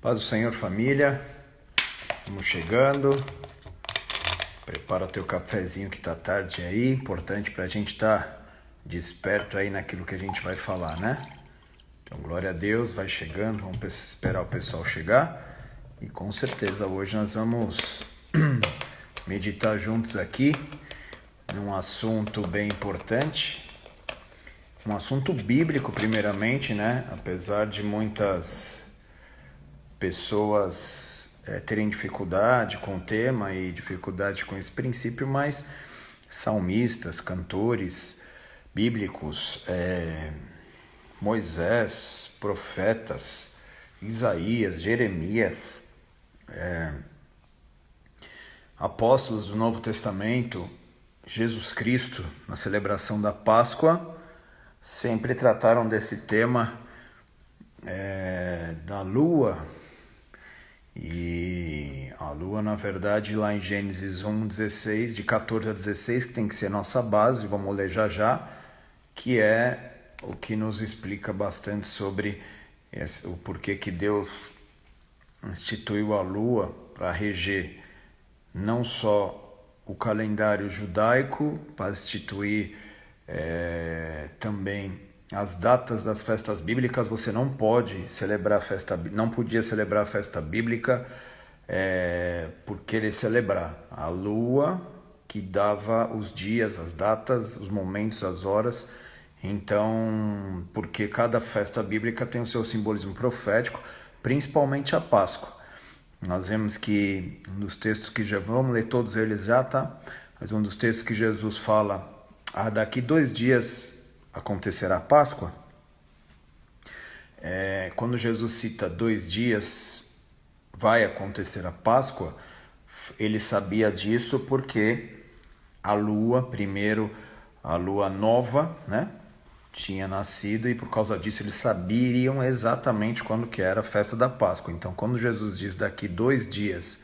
Paz do Senhor, família. Vamos chegando. Prepara o teu cafezinho que tá tarde aí. Importante pra gente estar desperto aí naquilo que a gente vai falar, né? Então, glória a Deus, vai chegando. Vamos esperar o pessoal chegar. E com certeza hoje nós vamos meditar juntos aqui num assunto bem importante. Um assunto bíblico, primeiramente, né? Apesar de muitas pessoas terem dificuldade com o tema e dificuldade com esse princípio, mas salmistas, cantores bíblicos, Moisés, profetas, Isaías, Jeremias, apóstolos do Novo Testamento, Jesus Cristo, na celebração da Páscoa, sempre trataram desse tema da lua. E a lua, na verdade, lá em Gênesis 1:16, de 14 a 16, que tem que ser nossa base, vamos ler já, que é o que nos explica bastante sobre o porquê que Deus instituiu a lua para reger não só o calendário judaico, para instituir também as datas das festas bíblicas. Você não pode celebrar não podia celebrar a festa bíblica por querer celebrar. A lua que dava os dias, as datas, os momentos, as horas. Então, porque cada festa bíblica tem o seu simbolismo profético, principalmente a Páscoa. Nós vemos que nos textos que já vamos ler todos eles já, tá? Mas um dos textos que Jesus fala, daqui 2 dias acontecerá a Páscoa. Quando Jesus cita 2 dias vai acontecer a Páscoa, ele sabia disso porque a lua, primeiro a lua nova, né, tinha nascido, e por causa disso eles sabiam exatamente quando que era a festa da Páscoa. Então, quando Jesus diz daqui 2 dias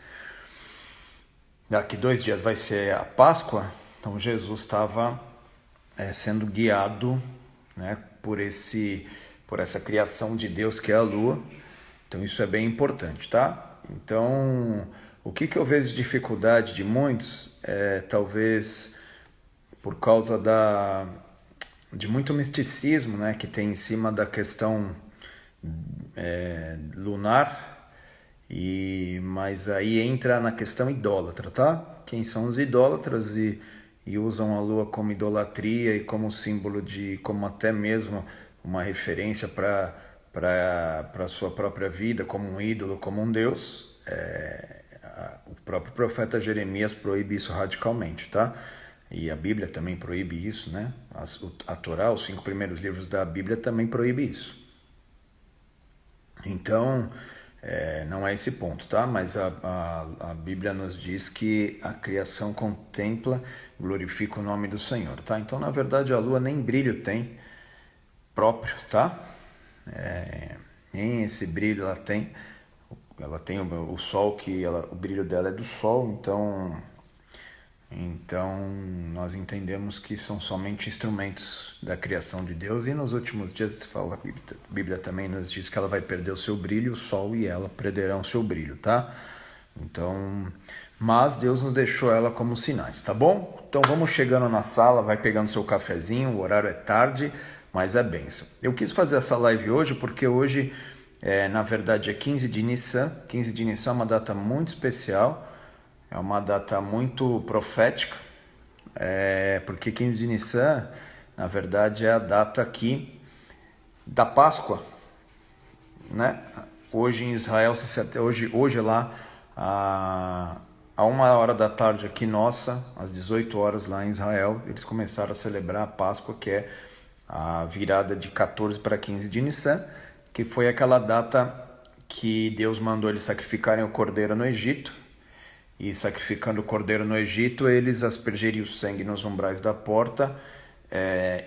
vai ser a Páscoa, então Jesus estava sendo guiado, né, por essa criação de Deus que é a lua. Então isso é bem importante, tá? Então, o que eu vejo de dificuldade de muitos talvez por causa de muito misticismo, né, que tem em cima da questão lunar, mas aí entra na questão idólatra, tá? Quem são os idólatras e usam a lua como idolatria e como símbolo como até mesmo uma referência para a sua própria vida, como um ídolo, como um deus. O próprio profeta Jeremias proíbe isso radicalmente, tá? E a Bíblia também proíbe isso, né? A Torá, os 5 primeiros livros da Bíblia também proíbe isso. Então, não é esse ponto, tá? Mas a Bíblia nos diz que a criação contempla, glorifica o nome do Senhor, tá? Então, na verdade, a lua nem brilho tem próprio, tá? Nem esse brilho ela tem. Ela tem o sol, o brilho dela é do sol, então nós entendemos que são somente instrumentos da criação de Deus. E nos últimos dias, a Bíblia também nos diz que ela vai perder o seu brilho, o sol e ela perderão o seu brilho, tá? Então, mas Deus nos deixou ela como sinais, tá bom? Então vamos chegando na sala, vai pegando seu cafezinho, o horário é tarde, mas é bênção. Eu quis fazer essa live hoje porque hoje, na verdade, é 15 de Nissan. 15 de Nissan é uma data muito especial, é uma data muito profética, porque 15 de Nissan, na verdade, é a data aqui da Páscoa, né? Hoje em Israel, hoje lá, a 1h da tarde aqui nossa, às 18 horas lá em Israel, eles começaram a celebrar a Páscoa, que é a virada de 14 para 15 de Nissan, que foi aquela data que Deus mandou eles sacrificarem o cordeiro no Egito. E sacrificando o cordeiro no Egito, eles aspergeriam o sangue nos umbrais da porta.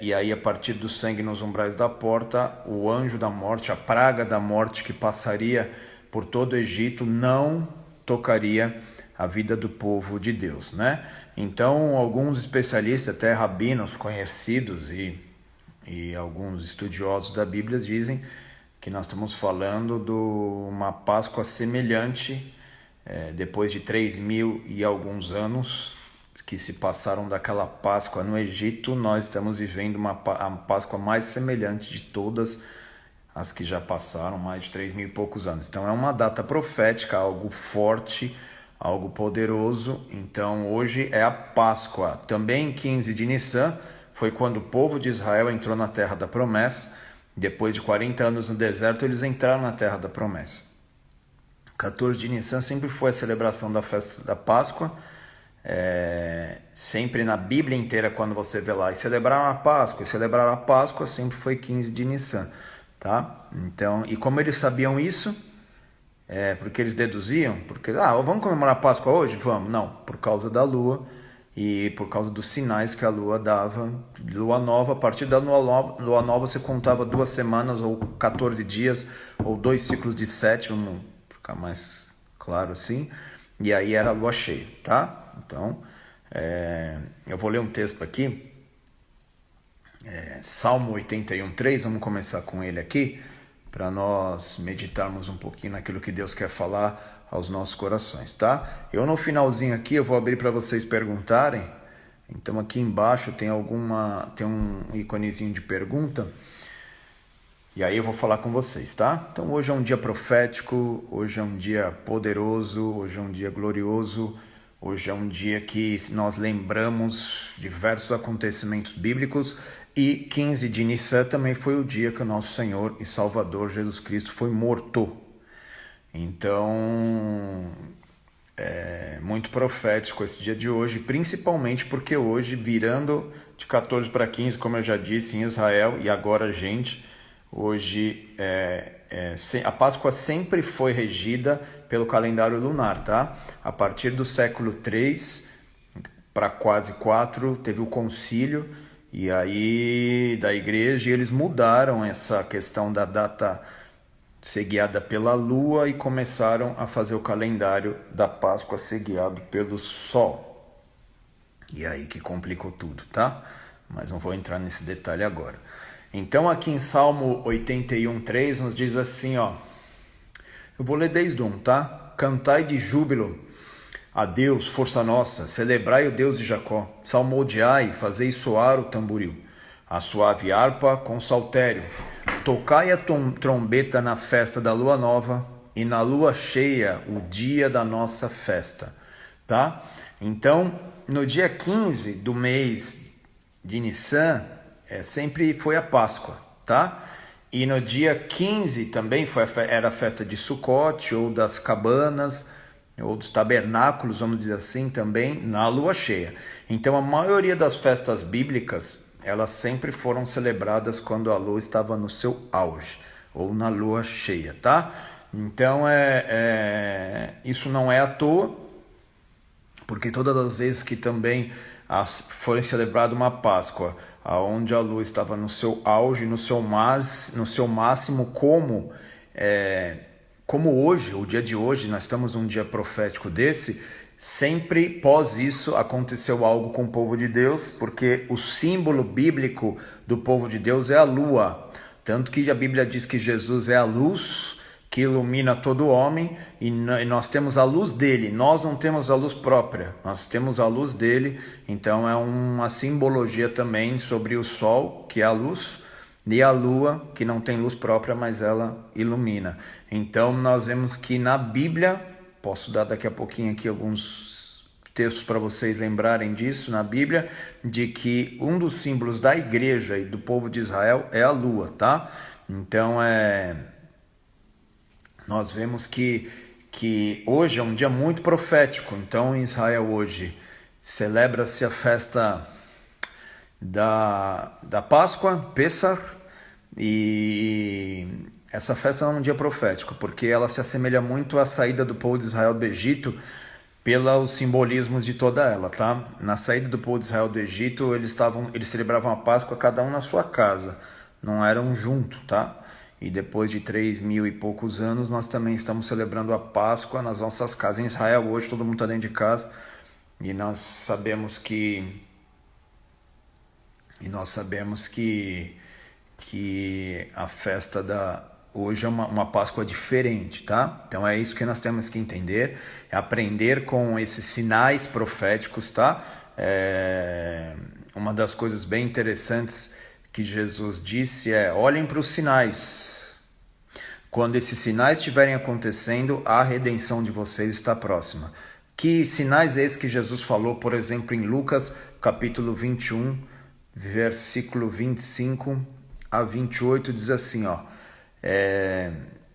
E aí, a partir do sangue nos umbrais da porta, o anjo da morte, a praga da morte que passaria por todo o Egito, não tocaria a vida do povo de Deus, né? Então, alguns especialistas, até rabinos conhecidos e alguns estudiosos da Bíblia dizem que nós estamos falando de uma Páscoa semelhante, depois de 3.000 e alguns anos que se passaram daquela Páscoa no Egito, nós estamos vivendo a Páscoa mais semelhante de todas as que já passaram, mais de 3.000 e poucos anos. Então é uma data profética, algo forte, algo poderoso. Então hoje é a Páscoa. Também 15 de Nissan foi quando o povo de Israel entrou na Terra da Promessa. Depois de 40 anos no deserto, eles entraram na Terra da Promessa. 14 de Nissan sempre foi a celebração da festa da Páscoa. Sempre na Bíblia inteira, quando você vê lá, e celebraram a Páscoa, sempre foi 15 de Nissan, tá? Então, e como eles sabiam isso? Porque eles deduziam, porque, vamos comemorar a Páscoa hoje? Vamos. Não, por causa da lua e por causa dos sinais que a lua dava. Lua nova, a partir da lua nova você contava 2 semanas ou 14 dias ou 2 ciclos de 7, vamos ficar mais claro assim, e aí era a lua cheia, tá? Então, eu vou ler um texto aqui, Salmo 81:3, vamos começar com ele aqui, para nós meditarmos um pouquinho naquilo que Deus quer falar aos nossos corações, tá? Eu no finalzinho aqui, eu vou abrir para vocês perguntarem, então aqui embaixo tem um íconezinho de pergunta, e aí eu vou falar com vocês, tá? Então hoje é um dia profético, hoje é um dia poderoso, hoje é um dia glorioso, hoje é um dia que nós lembramos diversos acontecimentos bíblicos e 15 de Nissan também foi o dia que o nosso Senhor e Salvador Jesus Cristo foi morto. Então, é muito profético esse dia de hoje, principalmente porque hoje, virando de 14 para 15, como eu já disse, em Israel, e agora, gente, hoje a Páscoa sempre foi regida pelo calendário lunar, tá? A partir do século 3 para quase 4, teve o concílio e aí da igreja, e eles mudaram essa questão da data ser guiada pela lua e começaram a fazer o calendário da Páscoa ser guiado pelo sol. E aí que complicou tudo, tá? Mas não vou entrar nesse detalhe agora. Então aqui em Salmo 81:3 nos diz assim, ó. Eu vou ler desde 1, tá? Cantai de júbilo a Deus, força nossa, celebrai o Deus de Jacó, salmodiai, fazei soar o tamboril, a suave harpa com saltério, tocai a trombeta na festa da lua nova e na lua cheia, o dia da nossa festa, tá? Então, no dia 15 do mês de Nissan, sempre foi a Páscoa, tá? E no dia 15 também era a festa de Sucote, ou das cabanas, ou dos tabernáculos, vamos dizer assim, também na lua cheia. Então a maioria das festas bíblicas, elas sempre foram celebradas quando a lua estava no seu auge, ou na lua cheia, tá? Então isso não é à toa, porque todas as vezes que também foi celebrada uma Páscoa, onde a lua estava no seu auge, no seu máximo, como hoje, o dia de hoje, nós estamos num dia profético desse, sempre pós isso aconteceu algo com o povo de Deus, porque o símbolo bíblico do povo de Deus é a lua. Tanto que a Bíblia diz que Jesus é a luz que ilumina todo homem, e nós temos a luz dele, nós não temos a luz própria, nós temos a luz dele, então é uma simbologia também sobre o sol, que é a luz, e a lua, que não tem luz própria, mas ela ilumina. Então nós vemos que na Bíblia, posso dar daqui a pouquinho aqui alguns textos para vocês lembrarem disso, na Bíblia, de que um dos símbolos da igreja e do povo de Israel é a lua, tá? Então nós vemos que hoje é um dia muito profético. Então em Israel hoje celebra-se a festa da Páscoa, Pessach, e essa festa é um dia profético, porque ela se assemelha muito à saída do povo de Israel do Egito, pelos simbolismos de toda ela, tá? Na saída do povo de Israel do Egito, eles celebravam a Páscoa cada um na sua casa, não eram juntos, tá? E depois de 3.000 e poucos anos, nós também estamos celebrando a Páscoa nas nossas casas. Em Israel hoje todo mundo está dentro de casa, e nós sabemos que a festa Hoje é uma Páscoa diferente, tá? Então é isso que nós temos que entender, é aprender com esses sinais proféticos, tá? Uma das coisas bem interessantes que Jesus disse olhem para os sinais. Quando esses sinais estiverem acontecendo, a redenção de vocês está próxima. Que sinais esses que Jesus falou, por exemplo, em Lucas capítulo 21, versículo 25 a 28, diz assim,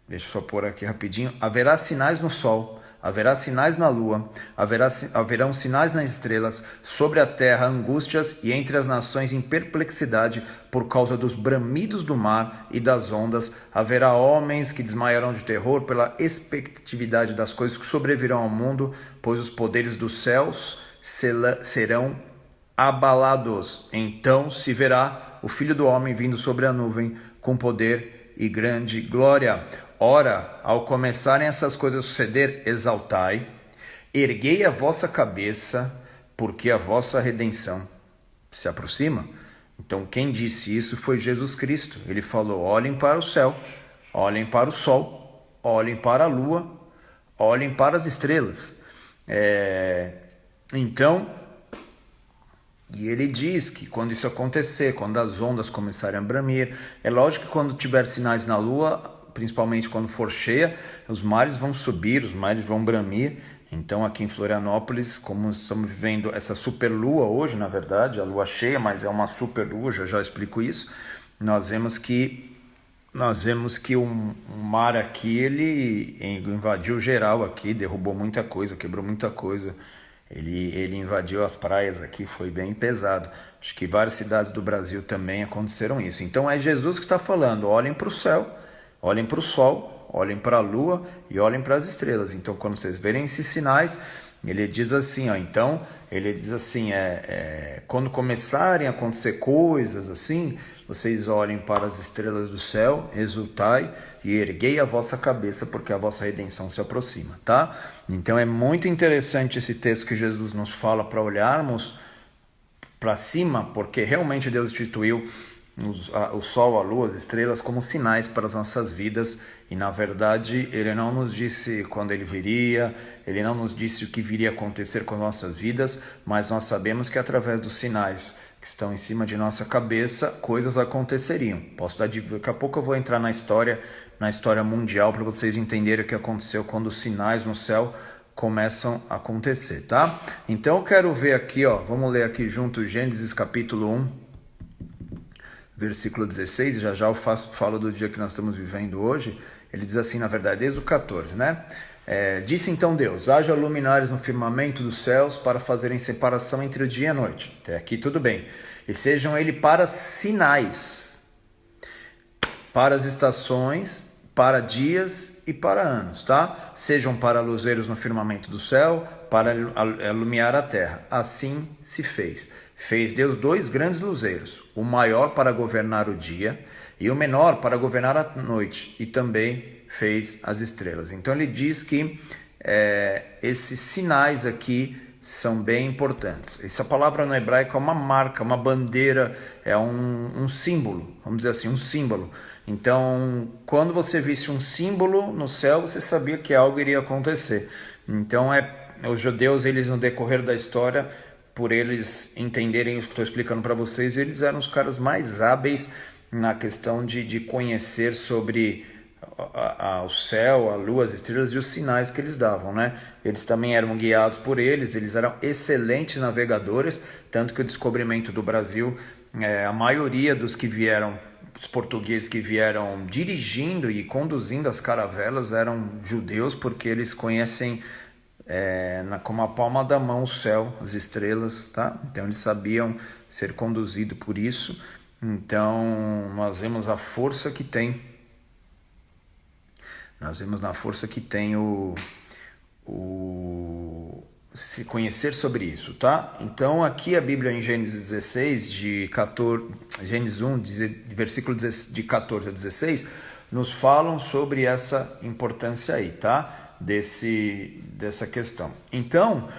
deixa eu só pôr aqui rapidinho. Haverá sinais no sol, haverá sinais na lua, haverão sinais nas estrelas, sobre a terra angústias e entre as nações em perplexidade por causa dos bramidos do mar e das ondas. Haverá homens que desmaiarão de terror pela expectatividade das coisas que sobrevirão ao mundo, pois os poderes dos céus serão abalados. Então se verá o Filho do Homem vindo sobre a nuvem com poder e grande glória. Ora, ao começarem essas coisas a suceder, exaltai, erguei a vossa cabeça, porque a vossa redenção se aproxima. Então quem disse isso foi Jesus Cristo. Ele falou, olhem para o céu, olhem para o sol, olhem para a lua, olhem para as estrelas. E ele diz que quando isso acontecer, quando as ondas começarem a bramir, é lógico que quando tiver sinais na lua, principalmente quando for cheia, os mares vão subir, os mares vão bramir. Então aqui em Florianópolis, como estamos vivendo essa superlua hoje, na verdade, a lua cheia, mas é uma superlua, já explico isso, nós vemos que o mar aqui, ele invadiu geral aqui, derrubou muita coisa, quebrou muita coisa. Ele invadiu as praias aqui, foi bem pesado. Acho que várias cidades do Brasil também aconteceram isso. Então é Jesus que está falando, olhem para o céu, olhem para o sol, olhem para a lua e olhem para as estrelas. Então quando vocês verem esses sinais, ele diz assim, quando começarem a acontecer coisas assim, vocês olhem para as estrelas do céu, exultai e erguei a vossa cabeça, porque a vossa redenção se aproxima, tá? Então é muito interessante esse texto que Jesus nos fala para olharmos para cima, porque realmente Deus instituiu o sol, a lua, as estrelas como sinais para as nossas vidas, e na verdade ele não nos disse quando ele viria, ele não nos disse o que viria a acontecer com as nossas vidas, mas nós sabemos que através dos sinais que estão em cima de nossa cabeça, coisas aconteceriam. Daqui a pouco eu vou entrar na história mundial, para vocês entenderem o que aconteceu quando os sinais no céu começam a acontecer, tá? Então eu quero ver aqui, vamos ler aqui junto Gênesis capítulo 1, versículo 16, já eu falo do dia que nós estamos vivendo hoje. Ele diz assim, na verdade, desde o 14, né? Disse então Deus, haja luminares no firmamento dos céus para fazerem separação entre o dia e a noite. Até aqui tudo bem. E sejam ele para sinais, para as estações, para dias e para anos, tá? Sejam para luzeiros no firmamento do céu, para iluminar a terra. Assim se fez. Fez Deus 2 grandes luzeiros, o maior para governar o dia e o menor para governar a noite, e também fez as estrelas. Então ele diz que esses sinais aqui são bem importantes. Essa palavra no hebraico é uma marca, uma bandeira, é um símbolo, vamos dizer assim, um símbolo. Então, quando você visse um símbolo no céu, você sabia que algo iria acontecer. Então, os judeus, eles no decorrer da história, por eles entenderem isso que estou explicando para vocês, eles eram os caras mais hábeis na questão de conhecer sobre o céu, a lua, as estrelas e os sinais que eles davam, né? Eles também eram guiados por eles eram excelentes navegadores, tanto que o descobrimento do Brasil, a maioria dos que vieram, os portugueses que vieram dirigindo e conduzindo as caravelas eram judeus, porque eles conhecem como a palma da mão o céu, as estrelas, tá? Então eles sabiam ser conduzidos por isso. Então nós vemos a força que tem. Nós vemos na força que tem se conhecer sobre isso, tá? Então aqui a Bíblia em Gênesis 16, Gênesis 1, versículo de 14 a 16, nos falam sobre essa importância aí, tá? Dessa questão. Então,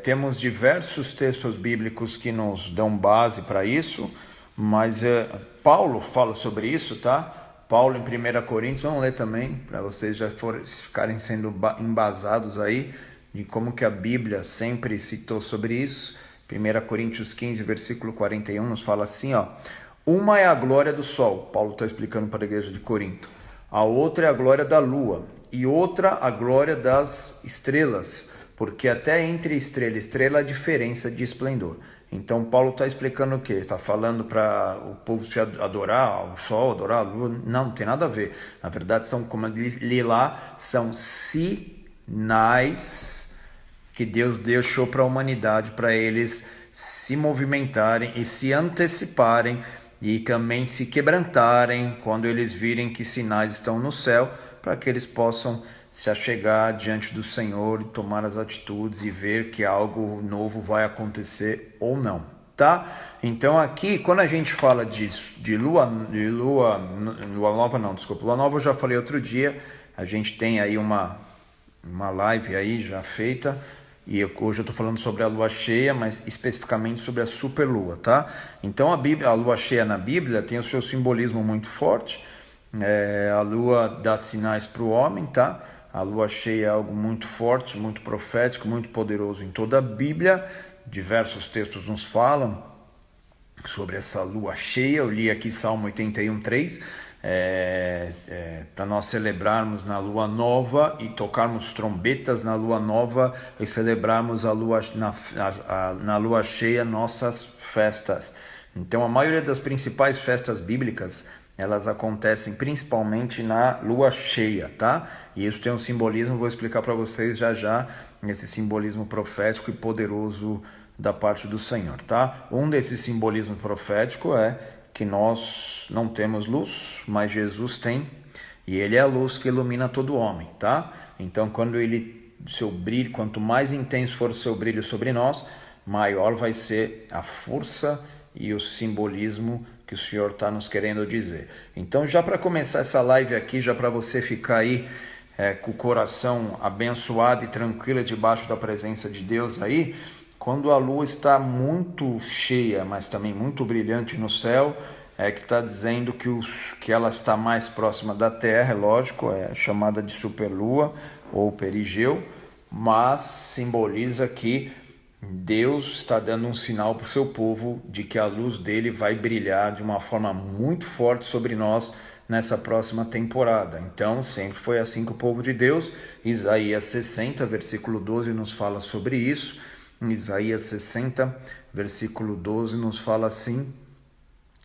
temos diversos textos bíblicos que nos dão base para isso, mas Paulo fala sobre isso, tá? Paulo em 1 Coríntios, vamos ler também, para vocês já ficarem sendo embasados aí, de como que a Bíblia sempre citou sobre isso. 1 Coríntios 15, versículo 41, nos fala assim, ó: uma é a glória do sol, Paulo está explicando para a igreja de Corinto. A outra é a glória da lua, e outra a glória das estrelas, porque até entre estrela e estrela há diferença de esplendor. Então Paulo está explicando o quê? Está falando para o povo se adorar o sol, adorar a lua? Não tem nada a ver. Na verdade, são, como ele li lá, são sinais que Deus deixou para a humanidade, para eles se movimentarem e se anteciparem e também se quebrantarem quando eles virem que sinais estão no céu, para que eles possam se achegar diante do Senhor e tomar as atitudes e ver que algo novo vai acontecer ou não, tá? Então aqui, quando a gente fala de lua nova eu já falei outro dia, a gente tem aí uma live aí já feita, e hoje eu estou falando sobre a lua cheia, mas especificamente sobre a superlua, tá? Então a lua cheia na Bíblia tem o seu simbolismo muito forte. A lua dá sinais para o homem, tá? A lua cheia é algo muito forte, muito profético, muito poderoso em toda a Bíblia. Diversos textos nos falam sobre essa lua cheia. Eu li aqui Salmo 81:3. Para nós celebrarmos na lua nova e tocarmos trombetas na lua nova e celebrarmos na lua cheia nossas festas. Então a maioria das principais festas bíblicas, elas acontecem principalmente na lua cheia, tá? E isso tem um simbolismo, vou explicar para vocês já esse simbolismo profético e poderoso da parte do Senhor, tá? Um desses simbolismos proféticos é que nós não temos luz, mas Jesus tem, e ele é a luz que ilumina todo homem, tá? Então, quando seu brilho, quanto mais intenso for o seu brilho sobre nós, maior vai ser a força e o simbolismo que o Senhor está nos querendo dizer. Então, já para começar essa live aqui, já para você ficar aí com o coração abençoado e tranquilo debaixo da presença de Deus aí, quando a lua está muito cheia, mas também muito brilhante no céu, que está dizendo que ela está mais próxima da Terra, é lógico, é chamada de superlua ou perigeu, mas simboliza que Deus está dando um sinal para o seu povo de que a luz dele vai brilhar de uma forma muito forte sobre nós nessa próxima temporada. Então, sempre foi assim com o povo de Deus. Isaías 60, versículo 12, nos fala sobre isso. Isaías 60, versículo 12, nos fala assim,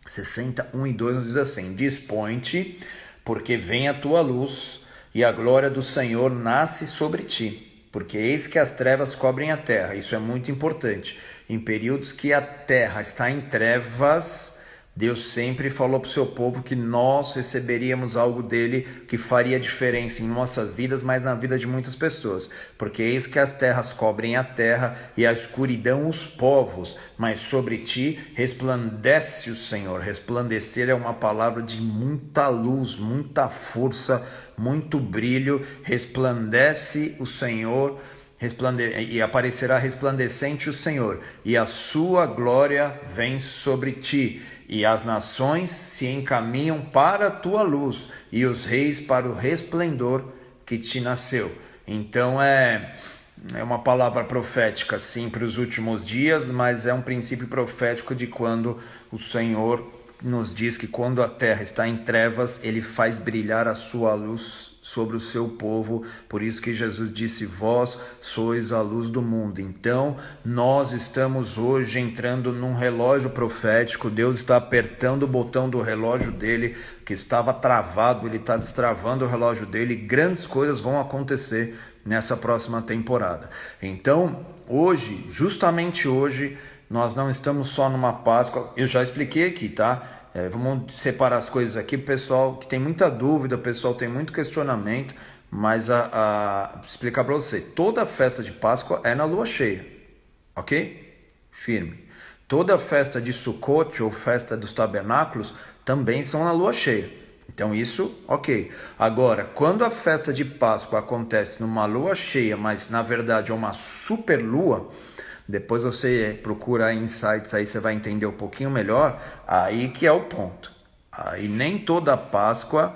60, 1 e 2 nos diz assim: dispõe-te, porque vem a tua luz, e a glória do Senhor nasce sobre ti, porque eis que as trevas cobrem a terra. Isso é muito importante. Em períodos que a terra está em trevas, Deus sempre falou para o seu povo que nós receberíamos algo dele que faria diferença em nossas vidas, mas na vida de muitas pessoas. Porque eis que as terras cobrem a terra e a escuridão os povos, mas sobre ti resplandece o Senhor. Resplandecer é uma palavra de muita luz, muita força, muito brilho. Resplandece o Senhor, e aparecerá resplandecente o Senhor, e a sua glória vem sobre ti, e as nações se encaminham para a tua luz, e os reis para o resplendor que te nasceu. Então é uma palavra profética, sim, para os últimos dias, mas é um princípio profético de quando o Senhor nos diz que quando a terra está em trevas, ele faz brilhar a sua luz sobre o seu povo. Por isso que Jesus disse: vós sois a luz do mundo. Então nós estamos hoje entrando num relógio profético. Deus está apertando o botão do relógio dele, que estava travado, ele está destravando o relógio dele. Grandes coisas vão acontecer nessa próxima temporada. Então hoje, justamente hoje, nós não estamos só numa Páscoa. Eu já expliquei aqui, tá? Vamos separar as coisas aqui, pessoal, que tem muita dúvida, pessoal tem muito questionamento, mas explicar para você, toda festa de Páscoa é na lua cheia, ok? Firme. Toda festa de Sukkot ou festa dos tabernáculos também são na lua cheia. Então isso, ok. Agora, quando a festa de Páscoa acontece numa lua cheia, mas na verdade é uma superlua, depois você procura insights aí, você vai entender um pouquinho melhor, aí que é o ponto. E nem toda Páscoa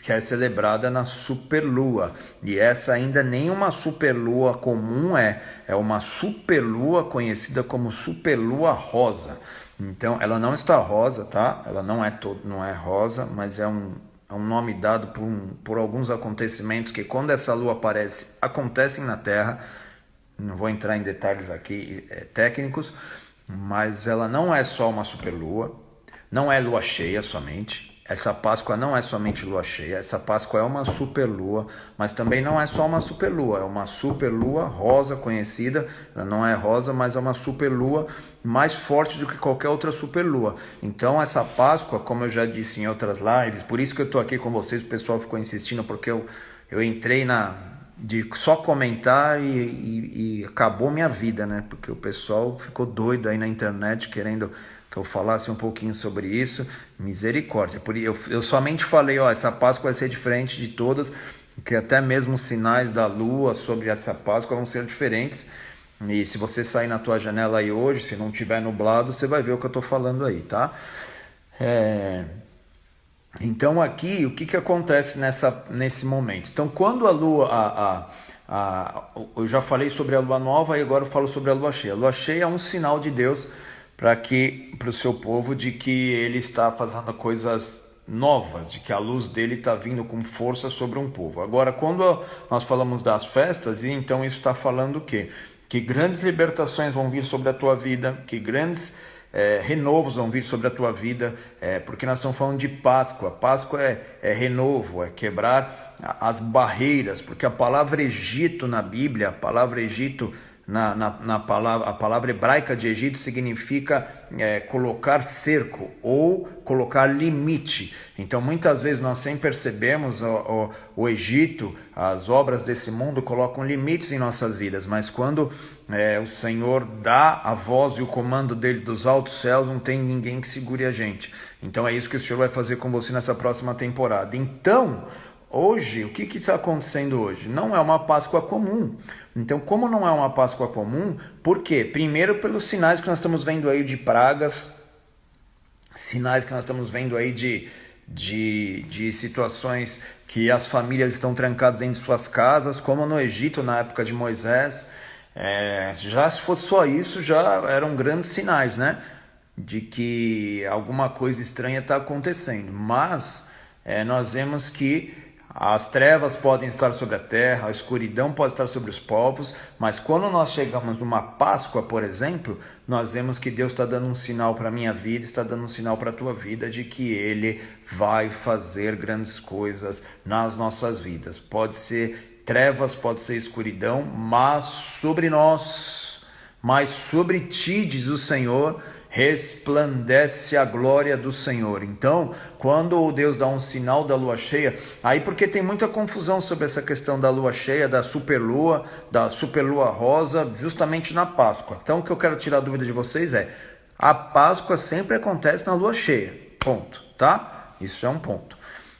que é celebrada na superlua. E essa ainda nem uma superlua comum é uma superlua conhecida como superlua rosa. Então, ela não está rosa, tá? Ela não é rosa, mas é um nome dado por alguns acontecimentos que, quando essa lua aparece, acontecem na Terra. Não vou entrar em detalhes aqui técnicos, mas ela não é só uma superlua, não é lua cheia somente. Essa Páscoa não é somente lua cheia, essa Páscoa é uma superlua, mas também não é só uma superlua, é uma superlua rosa conhecida. Ela não é rosa, mas é uma superlua mais forte do que qualquer outra superlua. Então essa Páscoa, como eu já disse em outras lives, por isso que eu estou aqui com vocês, o pessoal ficou insistindo, porque eu entrei de só comentar e acabou minha vida, né? Porque o pessoal ficou doido aí na internet querendo que eu falasse um pouquinho sobre isso. Misericórdia. Eu somente falei, essa Páscoa vai ser diferente de todas, que até mesmo os sinais da lua sobre essa Páscoa vão ser diferentes. E se você sair na tua janela aí hoje, se não tiver nublado, você vai ver o que eu estou falando aí, tá? Então aqui, o que acontece nesse momento? Então, quando a lua, eu já falei sobre a lua nova e agora eu falo sobre a lua cheia. A lua cheia é um sinal de Deus para o seu povo, de que ele está fazendo coisas novas, de que a luz dele está vindo com força sobre um povo. Agora, quando nós falamos das festas, então isso está falando o quê? Que grandes libertações vão vir sobre a tua vida, que grandes renovos vão vir sobre a tua vida, porque nós estamos falando de Páscoa. Páscoa é renovo, é quebrar as barreiras, porque a palavra Egito na Bíblia, a palavra Egito a palavra hebraica de Egito significa colocar cerco ou colocar limite. Então, muitas vezes nós, sem percebermos, o Egito, as obras desse mundo colocam limites em nossas vidas, mas quando o Senhor dá a voz e o comando dele dos altos céus, não tem ninguém que segure a gente. Então é isso que o Senhor vai fazer com você nessa próxima temporada. Então, hoje, o que está acontecendo hoje? Não é uma Páscoa comum. Então, como não é uma Páscoa comum, por quê? Primeiro, pelos sinais que nós estamos vendo aí de pragas, sinais que nós estamos vendo aí de situações que as famílias estão trancadas dentro de suas casas, como no Egito, na época de Moisés. Já se fosse só isso, já eram grandes sinais, né? De que alguma coisa estranha está acontecendo. Mas nós vemos que as trevas podem estar sobre a terra, a escuridão pode estar sobre os povos, mas quando nós chegamos numa Páscoa, por exemplo, nós vemos que Deus está dando um sinal para a minha vida, está dando um sinal para a tua vida, de que Ele vai fazer grandes coisas nas nossas vidas. Pode ser trevas, pode ser escuridão, mas sobre nós, mas sobre ti, diz o Senhor, resplandece a glória do Senhor. Então, quando Deus dá um sinal da lua cheia, aí porque tem muita confusão sobre essa questão da lua cheia, da superlua rosa, justamente na Páscoa. Então, o que eu quero tirar a dúvida de vocês a Páscoa sempre acontece na lua cheia, ponto, tá? Isso é um ponto.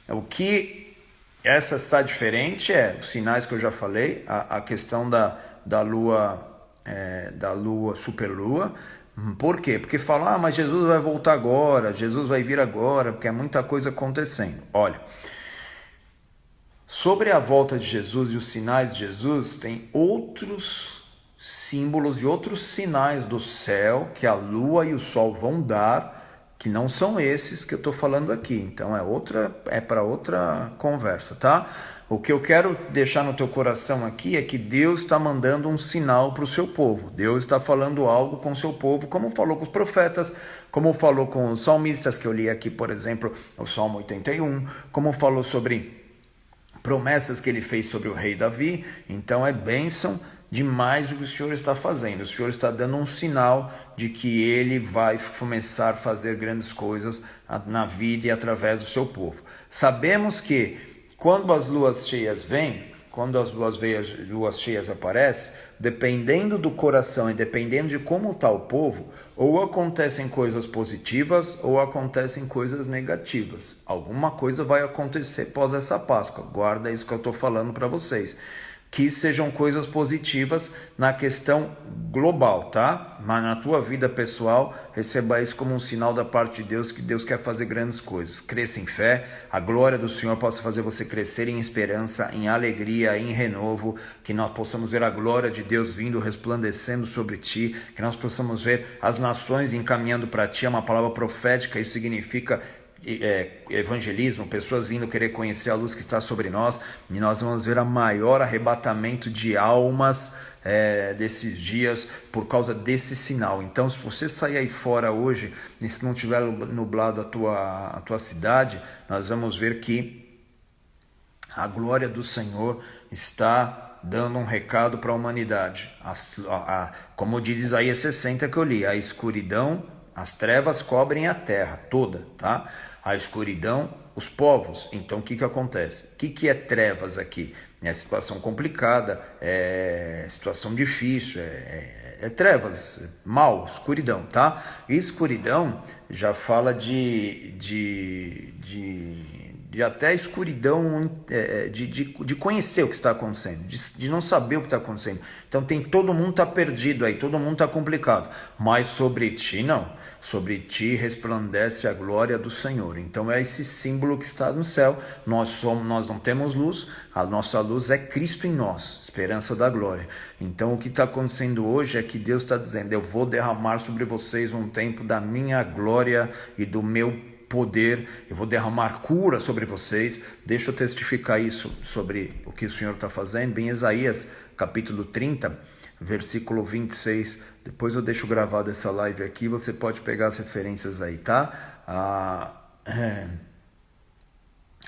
O que essa está diferente os sinais que eu já falei, a questão da lua superlua. Por quê? Porque falam, mas Jesus vai voltar agora, Jesus vai vir agora, porque é muita coisa acontecendo. Olha, sobre a volta de Jesus e os sinais de Jesus, tem outros símbolos e outros sinais do céu que a lua e o sol vão dar, que não são esses que eu estou falando aqui. Então é para outra conversa, tá? O que eu quero deixar no teu coração aqui é que Deus está mandando um sinal para o seu povo. Deus está falando algo com o seu povo, como falou com os profetas, como falou com os salmistas, que eu li aqui, por exemplo, o Salmo 81, como falou sobre promessas que ele fez sobre o rei Davi. Então é bênção demais o que o Senhor está fazendo. O Senhor está dando um sinal de que Ele vai começar a fazer grandes coisas na vida e através do seu povo. Sabemos que quando as luas cheias vêm, quando as luas cheias aparecem, dependendo do coração e dependendo de como está o povo, ou acontecem coisas positivas ou acontecem coisas negativas. Alguma coisa vai acontecer após essa Páscoa. Guarda isso que eu estou falando para vocês. que sejam coisas positivas na questão global, tá? Mas na tua vida pessoal, receba isso como um sinal da parte de Deus, que Deus quer fazer grandes coisas. Cresça em fé, a glória do Senhor possa fazer você crescer em esperança, em alegria, em renovo, que nós possamos ver a glória de Deus vindo, resplandecendo sobre ti, que nós possamos ver as nações encaminhando para ti. É uma palavra profética, isso significa evangelismo, pessoas vindo querer conhecer a luz que está sobre nós, e nós vamos ver a maior arrebatamento de almas desses dias por causa desse sinal. Então, se você sair aí fora hoje e se não tiver nublado a tua cidade, nós vamos ver que a glória do Senhor está dando um recado para a humanidade. Como diz Isaías 60 que eu li, a escuridão, as trevas cobrem a terra toda, tá? A escuridão, os povos. Então, o que acontece? O que é trevas aqui? É situação complicada, é situação difícil, é trevas, mal, escuridão, tá? E escuridão já fala de até escuridão, de conhecer o que está acontecendo, de não saber o que está acontecendo. Então todo mundo está perdido aí, todo mundo está complicado, mas sobre ti não, sobre ti resplandece a glória do Senhor. Então é esse símbolo que está no céu. Nós não temos luz, a nossa luz é Cristo em nós, esperança da glória. Então o que está acontecendo hoje é que Deus está dizendo: eu vou derramar sobre vocês um tempo da minha glória e do meu poder, eu vou derramar cura sobre vocês. Deixa eu testificar isso sobre o que o Senhor está fazendo em Isaías capítulo 30, versículo 26. Depois eu deixo gravado essa live aqui, você pode pegar as referências aí, tá?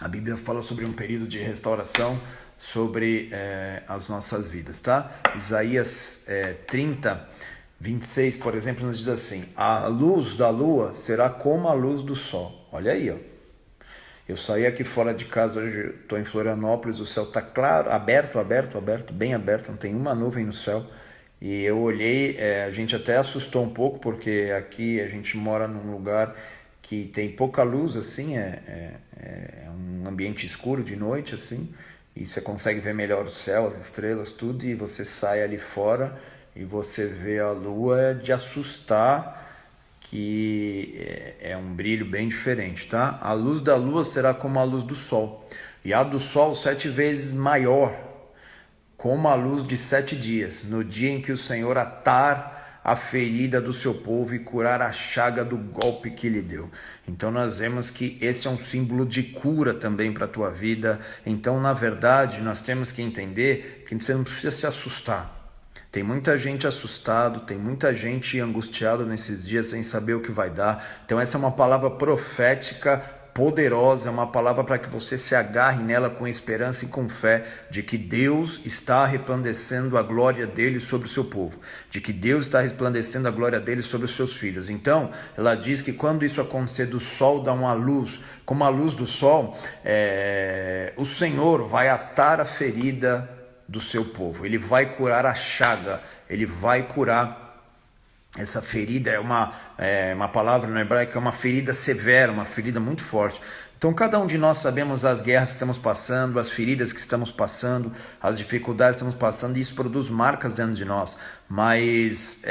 A Bíblia fala sobre um período de restauração sobre as nossas vidas, tá? Isaías 30, 26, por exemplo, nos diz assim: a luz da lua será como a luz do sol. Olha aí, ó. Eu saí aqui fora de casa hoje, estou em Florianópolis, o céu está claro, aberto, bem aberto, não tem uma nuvem no céu. E eu olhei, a gente até assustou um pouco, porque aqui a gente mora num lugar que tem pouca luz, assim, é um ambiente escuro de noite, assim, e você consegue ver melhor o céu, as estrelas, tudo, e você sai ali fora e você vê a lua, de assustar, que é um brilho bem diferente, tá? A luz da lua será como a luz do sol, e a do sol 7 vezes maior, como a luz de 7 dias, no dia em que o Senhor atar a ferida do seu povo e curar a chaga do golpe que lhe deu. Então nós vemos que esse é um símbolo de cura também para a tua vida. Então, na verdade, nós temos que entender que você não precisa se assustar. Tem muita gente assustada, tem muita gente angustiada nesses dias sem saber o que vai dar. Então essa é uma palavra profética poderosa, é uma palavra para que você se agarre nela com esperança e com fé, de que Deus está resplandecendo a glória dele sobre o seu povo, de que Deus está resplandecendo a glória dele sobre os seus filhos. Então ela diz que quando isso acontecer, do sol dá uma luz, como a luz do sol, o Senhor vai atar a ferida do seu povo, ele vai curar a chaga, ele vai curar essa ferida. É uma palavra no hebraico, é uma ferida severa, uma ferida muito forte. Então cada um de nós sabemos as guerras que estamos passando, as feridas que estamos passando, as dificuldades que estamos passando, e isso produz marcas dentro de nós, mas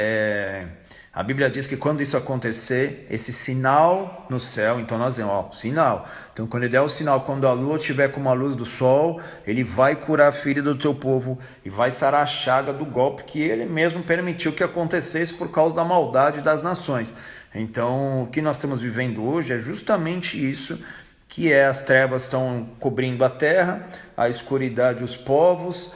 a Bíblia diz que quando isso acontecer, esse sinal no céu, então nós dizemos, sinal. Então quando ele der o sinal, quando a lua estiver como a luz do sol, ele vai curar a ferida do teu povo e vai sarar a chaga do golpe que ele mesmo permitiu que acontecesse por causa da maldade das nações. Então o que nós estamos vivendo hoje é justamente isso, que as trevas estão cobrindo a terra, a escuridão os povos,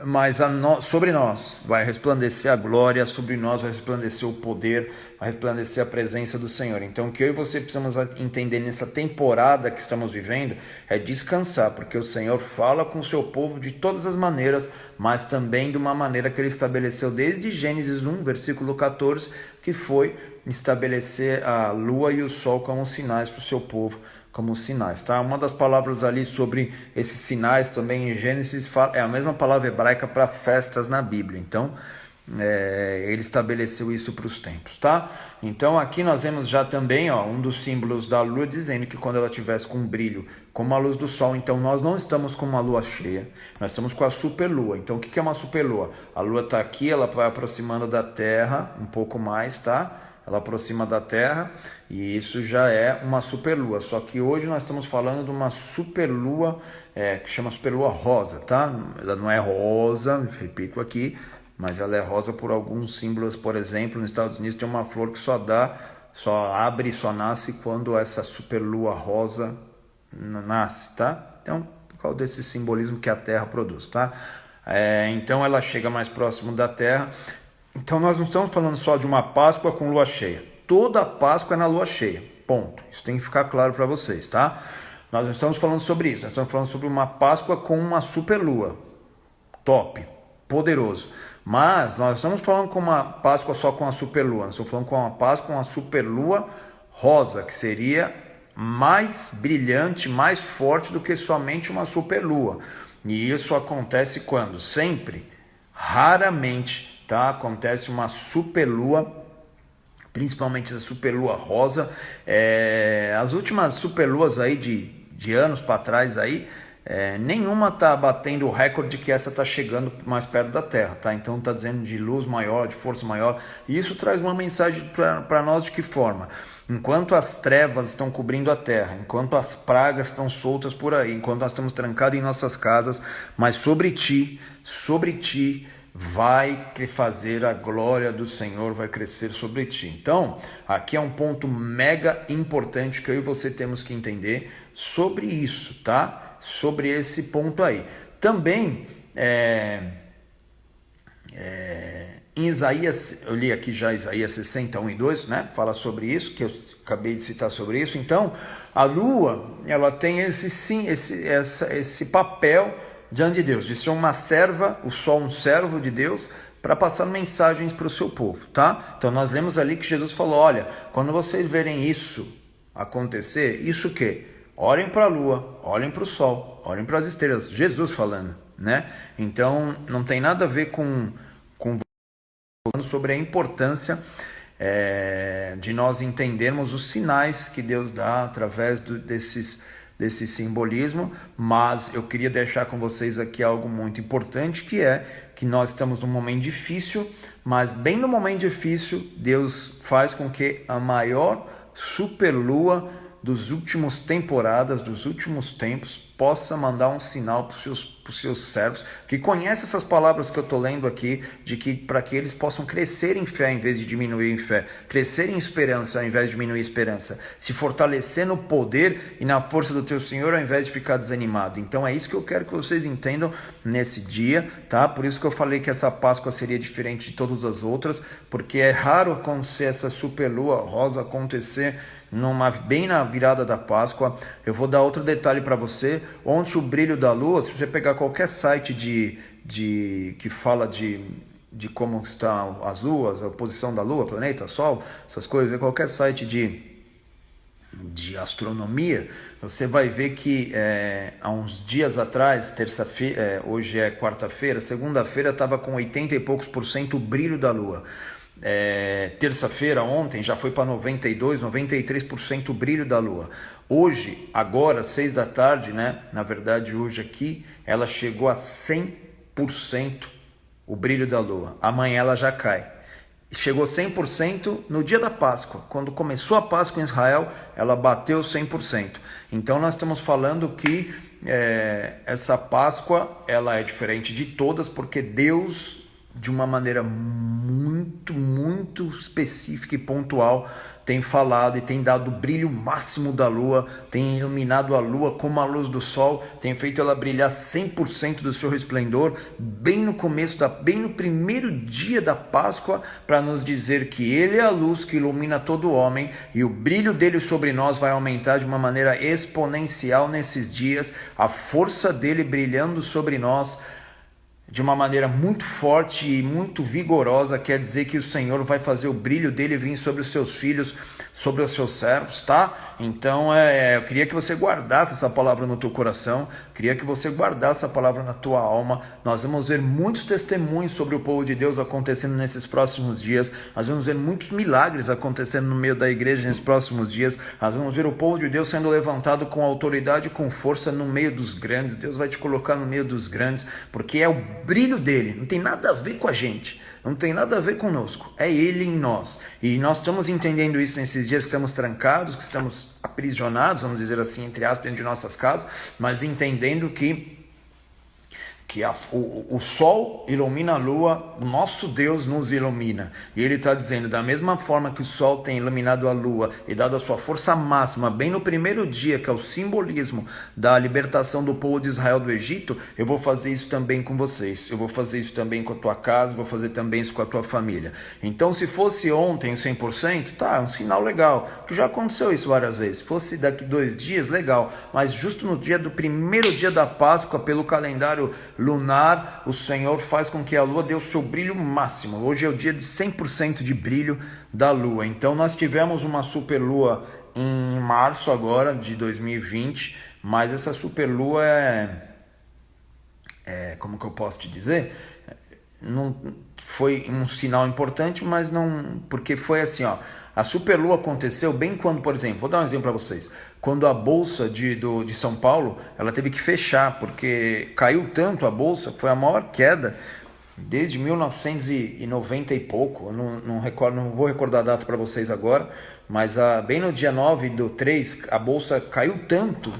mas sobre nós vai resplandecer a glória, sobre nós vai resplandecer o poder, vai resplandecer a presença do Senhor. Então o que eu e você precisamos entender nessa temporada que estamos vivendo é descansar, porque o Senhor fala com o seu povo de todas as maneiras, mas também de uma maneira que ele estabeleceu desde Gênesis 1, versículo 14, que foi estabelecer a lua e o sol como sinais para o seu povo, como sinais, tá? Uma das palavras ali sobre esses sinais também em Gênesis é a mesma palavra hebraica para festas na Bíblia. Então ele estabeleceu isso para os tempos, tá? Então aqui nós vemos já também, ó, um dos símbolos da lua dizendo que quando ela tivesse com brilho como a luz do sol, então nós não estamos com uma lua cheia, nós estamos com a superlua. Então o que é uma superlua? A lua está aqui, ela vai aproximando da Terra um pouco mais, tá? Ela aproxima da Terra e isso já é uma superlua. Só que hoje nós estamos falando de uma superlua que chama superlua rosa, tá? Ela não é rosa, repito aqui, mas ela é rosa por alguns símbolos. Por exemplo, nos Estados Unidos tem uma flor que só abre e só nasce quando essa superlua rosa nasce, tá? Então, por causa desse simbolismo que a Terra produz, tá? Então ela chega mais próximo da Terra. Então nós não estamos falando só de uma Páscoa com lua cheia. Toda Páscoa é na lua cheia, ponto. Isso tem que ficar claro para vocês, tá? Nós não estamos falando sobre isso, nós estamos falando sobre uma Páscoa com uma superlua. Top, poderoso. Mas nós estamos falando com uma Páscoa só com a superlua. Nós estamos falando com uma Páscoa com uma superlua rosa, que seria mais brilhante, mais forte do que somente uma superlua. E isso acontece quando? Sempre, raramente, tá? Acontece uma superlua, principalmente a superlua rosa. As últimas superluas aí de anos para trás aí, nenhuma tá batendo o recorde que essa tá chegando mais perto da Terra, tá? Então tá dizendo de luz maior, de força maior, e isso traz uma mensagem para nós de que forma? Enquanto as trevas estão cobrindo a Terra, enquanto as pragas estão soltas por aí, enquanto nós estamos trancados em nossas casas, mas sobre ti vai fazer a glória do Senhor, vai crescer sobre ti. Então, aqui é um ponto mega importante que eu e você temos que entender sobre isso, tá? Sobre esse ponto aí. Também, em Isaías, eu li aqui já Isaías 61:2, né? Fala sobre isso, que eu acabei de citar sobre isso. Então, a lua, ela tem esse papel diante de Deus, de ser uma serva, o sol um servo de Deus, para passar mensagens para o seu povo, tá? Então nós lemos ali que Jesus falou, olha, quando vocês verem isso acontecer, isso o quê? Olhem para a lua, olhem para o sol, olhem para as estrelas, Jesus falando, né? Então não tem nada a ver com sobre a importância de nós entendermos os sinais que Deus dá através desse simbolismo, mas eu queria deixar com vocês aqui algo muito importante, que é que nós estamos num momento difícil, mas bem no momento difícil, Deus faz com que a maior superlua dos últimos temporadas, dos últimos tempos, possa mandar um sinal para os seus servos, que conhecem essas palavras que eu estou lendo aqui, de que para que eles possam crescer em fé em vez de diminuir em fé, crescer em esperança ao invés de diminuir esperança, se fortalecer no poder e na força do teu Senhor ao invés de ficar desanimado. Então é isso que eu quero que vocês entendam nesse dia, tá? Por isso que eu falei que essa Páscoa seria diferente de todas as outras, porque é raro acontecer essa superlua rosa acontecer bem na virada da Páscoa. Eu vou dar outro detalhe para você. Ontem o brilho da lua, se você pegar qualquer site que fala de como estão as luas, a posição da lua, planeta, sol, essas coisas, qualquer site de astronomia, você vai ver que há uns dias atrás, terça-feira, hoje é quarta-feira, segunda-feira estava com 80 e poucos % o brilho da lua. Terça-feira, ontem, já foi para 92%, 93% o brilho da lua. Hoje, agora, 6 da tarde, né? Na verdade, hoje aqui, ela chegou a 100% o brilho da lua. Amanhã ela já cai. Chegou 100% no dia da Páscoa. Quando começou a Páscoa em Israel, ela bateu 100%. Então, nós estamos falando que essa Páscoa, ela é diferente de todas, porque Deus, de uma maneira muito, muito específica e pontual, tem falado e tem dado o brilho máximo da lua, tem iluminado a lua como a luz do sol, tem feito ela brilhar 100% do seu resplendor, bem no começo, bem no primeiro dia da Páscoa, para nos dizer que Ele é a luz que ilumina todo homem, e o brilho dele sobre nós vai aumentar de uma maneira exponencial nesses dias, a força dele brilhando sobre nós, de uma maneira muito forte e muito vigorosa, quer dizer que o Senhor vai fazer o brilho dele vir sobre os seus filhos, sobre os seus servos, tá? Então eu queria que você guardasse essa palavra no teu coração, queria que você guardasse essa palavra na tua alma. Nós vamos ver muitos testemunhos sobre o povo de Deus acontecendo nesses próximos dias, nós vamos ver muitos milagres acontecendo no meio da igreja nesses próximos dias, nós vamos ver o povo de Deus sendo levantado com autoridade e com força no meio dos grandes. Deus vai te colocar no meio dos grandes, porque é o brilho dele, não tem nada a ver com a gente, não tem nada a ver conosco, é ele em nós. E nós estamos entendendo isso nesses dias que estamos trancados, que estamos aprisionados, vamos dizer assim, entre aspas, dentro de nossas casas, mas entendendo que o sol ilumina a lua, o nosso Deus nos ilumina. E ele está dizendo, da mesma forma que o sol tem iluminado a lua e dado a sua força máxima, bem no primeiro dia, que é o simbolismo da libertação do povo de Israel do Egito, eu vou fazer isso também com vocês. Eu vou fazer isso também com a tua casa, vou fazer também isso com a tua família. Então, se fosse ontem 100%, tá, é um sinal legal, que já aconteceu isso várias vezes. Se fosse daqui 2 dias, legal. Mas justo no dia do primeiro dia da Páscoa, pelo calendário lunar, o Senhor faz com que a lua dê o seu brilho máximo. Hoje é o dia de 100% de brilho da lua. Então nós tivemos uma superlua em março agora de 2020, mas essa superlua como que eu posso te dizer? Não foi um sinal importante, mas não, porque foi assim, ó. A superlua aconteceu bem quando, por exemplo, vou dar um exemplo para vocês. Quando a Bolsa de São Paulo, ela teve que fechar, porque caiu tanto a Bolsa, foi a maior queda desde 1990 e pouco. Eu não recordo, não vou recordar a data para vocês agora, mas bem no dia 9/3, a Bolsa caiu tanto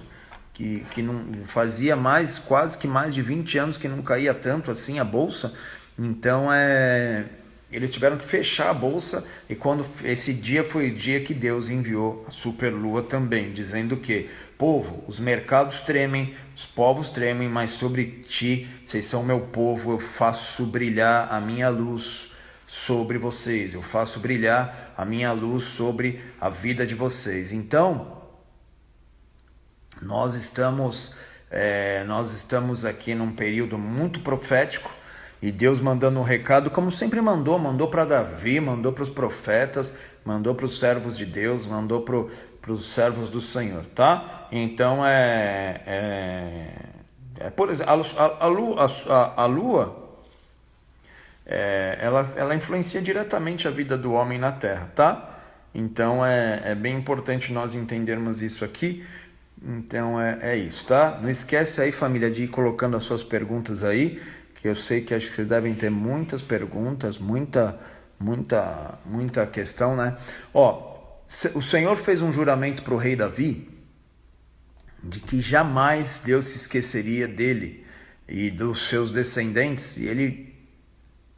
que não fazia quase que mais de 20 anos que não caía tanto assim a Bolsa. Então eles tiveram que fechar a bolsa, e quando esse dia foi o dia que Deus enviou a superlua também, dizendo que, povo, os mercados tremem, os povos tremem, mas sobre ti, vocês são meu povo, eu faço brilhar a minha luz sobre vocês, eu faço brilhar a minha luz sobre a vida de vocês. Então, nós estamos aqui num período muito profético, e Deus mandando um recado, como sempre mandou para Davi, mandou para os profetas, mandou para os servos de Deus, mandou para os servos do Senhor, tá? Então, por exemplo, a lua ela influencia diretamente a vida do homem na terra, tá? Então, é bem importante nós entendermos isso aqui. Então, é isso, tá? Não esquece aí, família, de ir colocando as suas perguntas aí, que eu sei que acho que vocês devem ter muitas perguntas, muita questão, né? O Senhor fez um juramento para o rei Davi de que jamais Deus se esqueceria dele e dos seus descendentes, e ele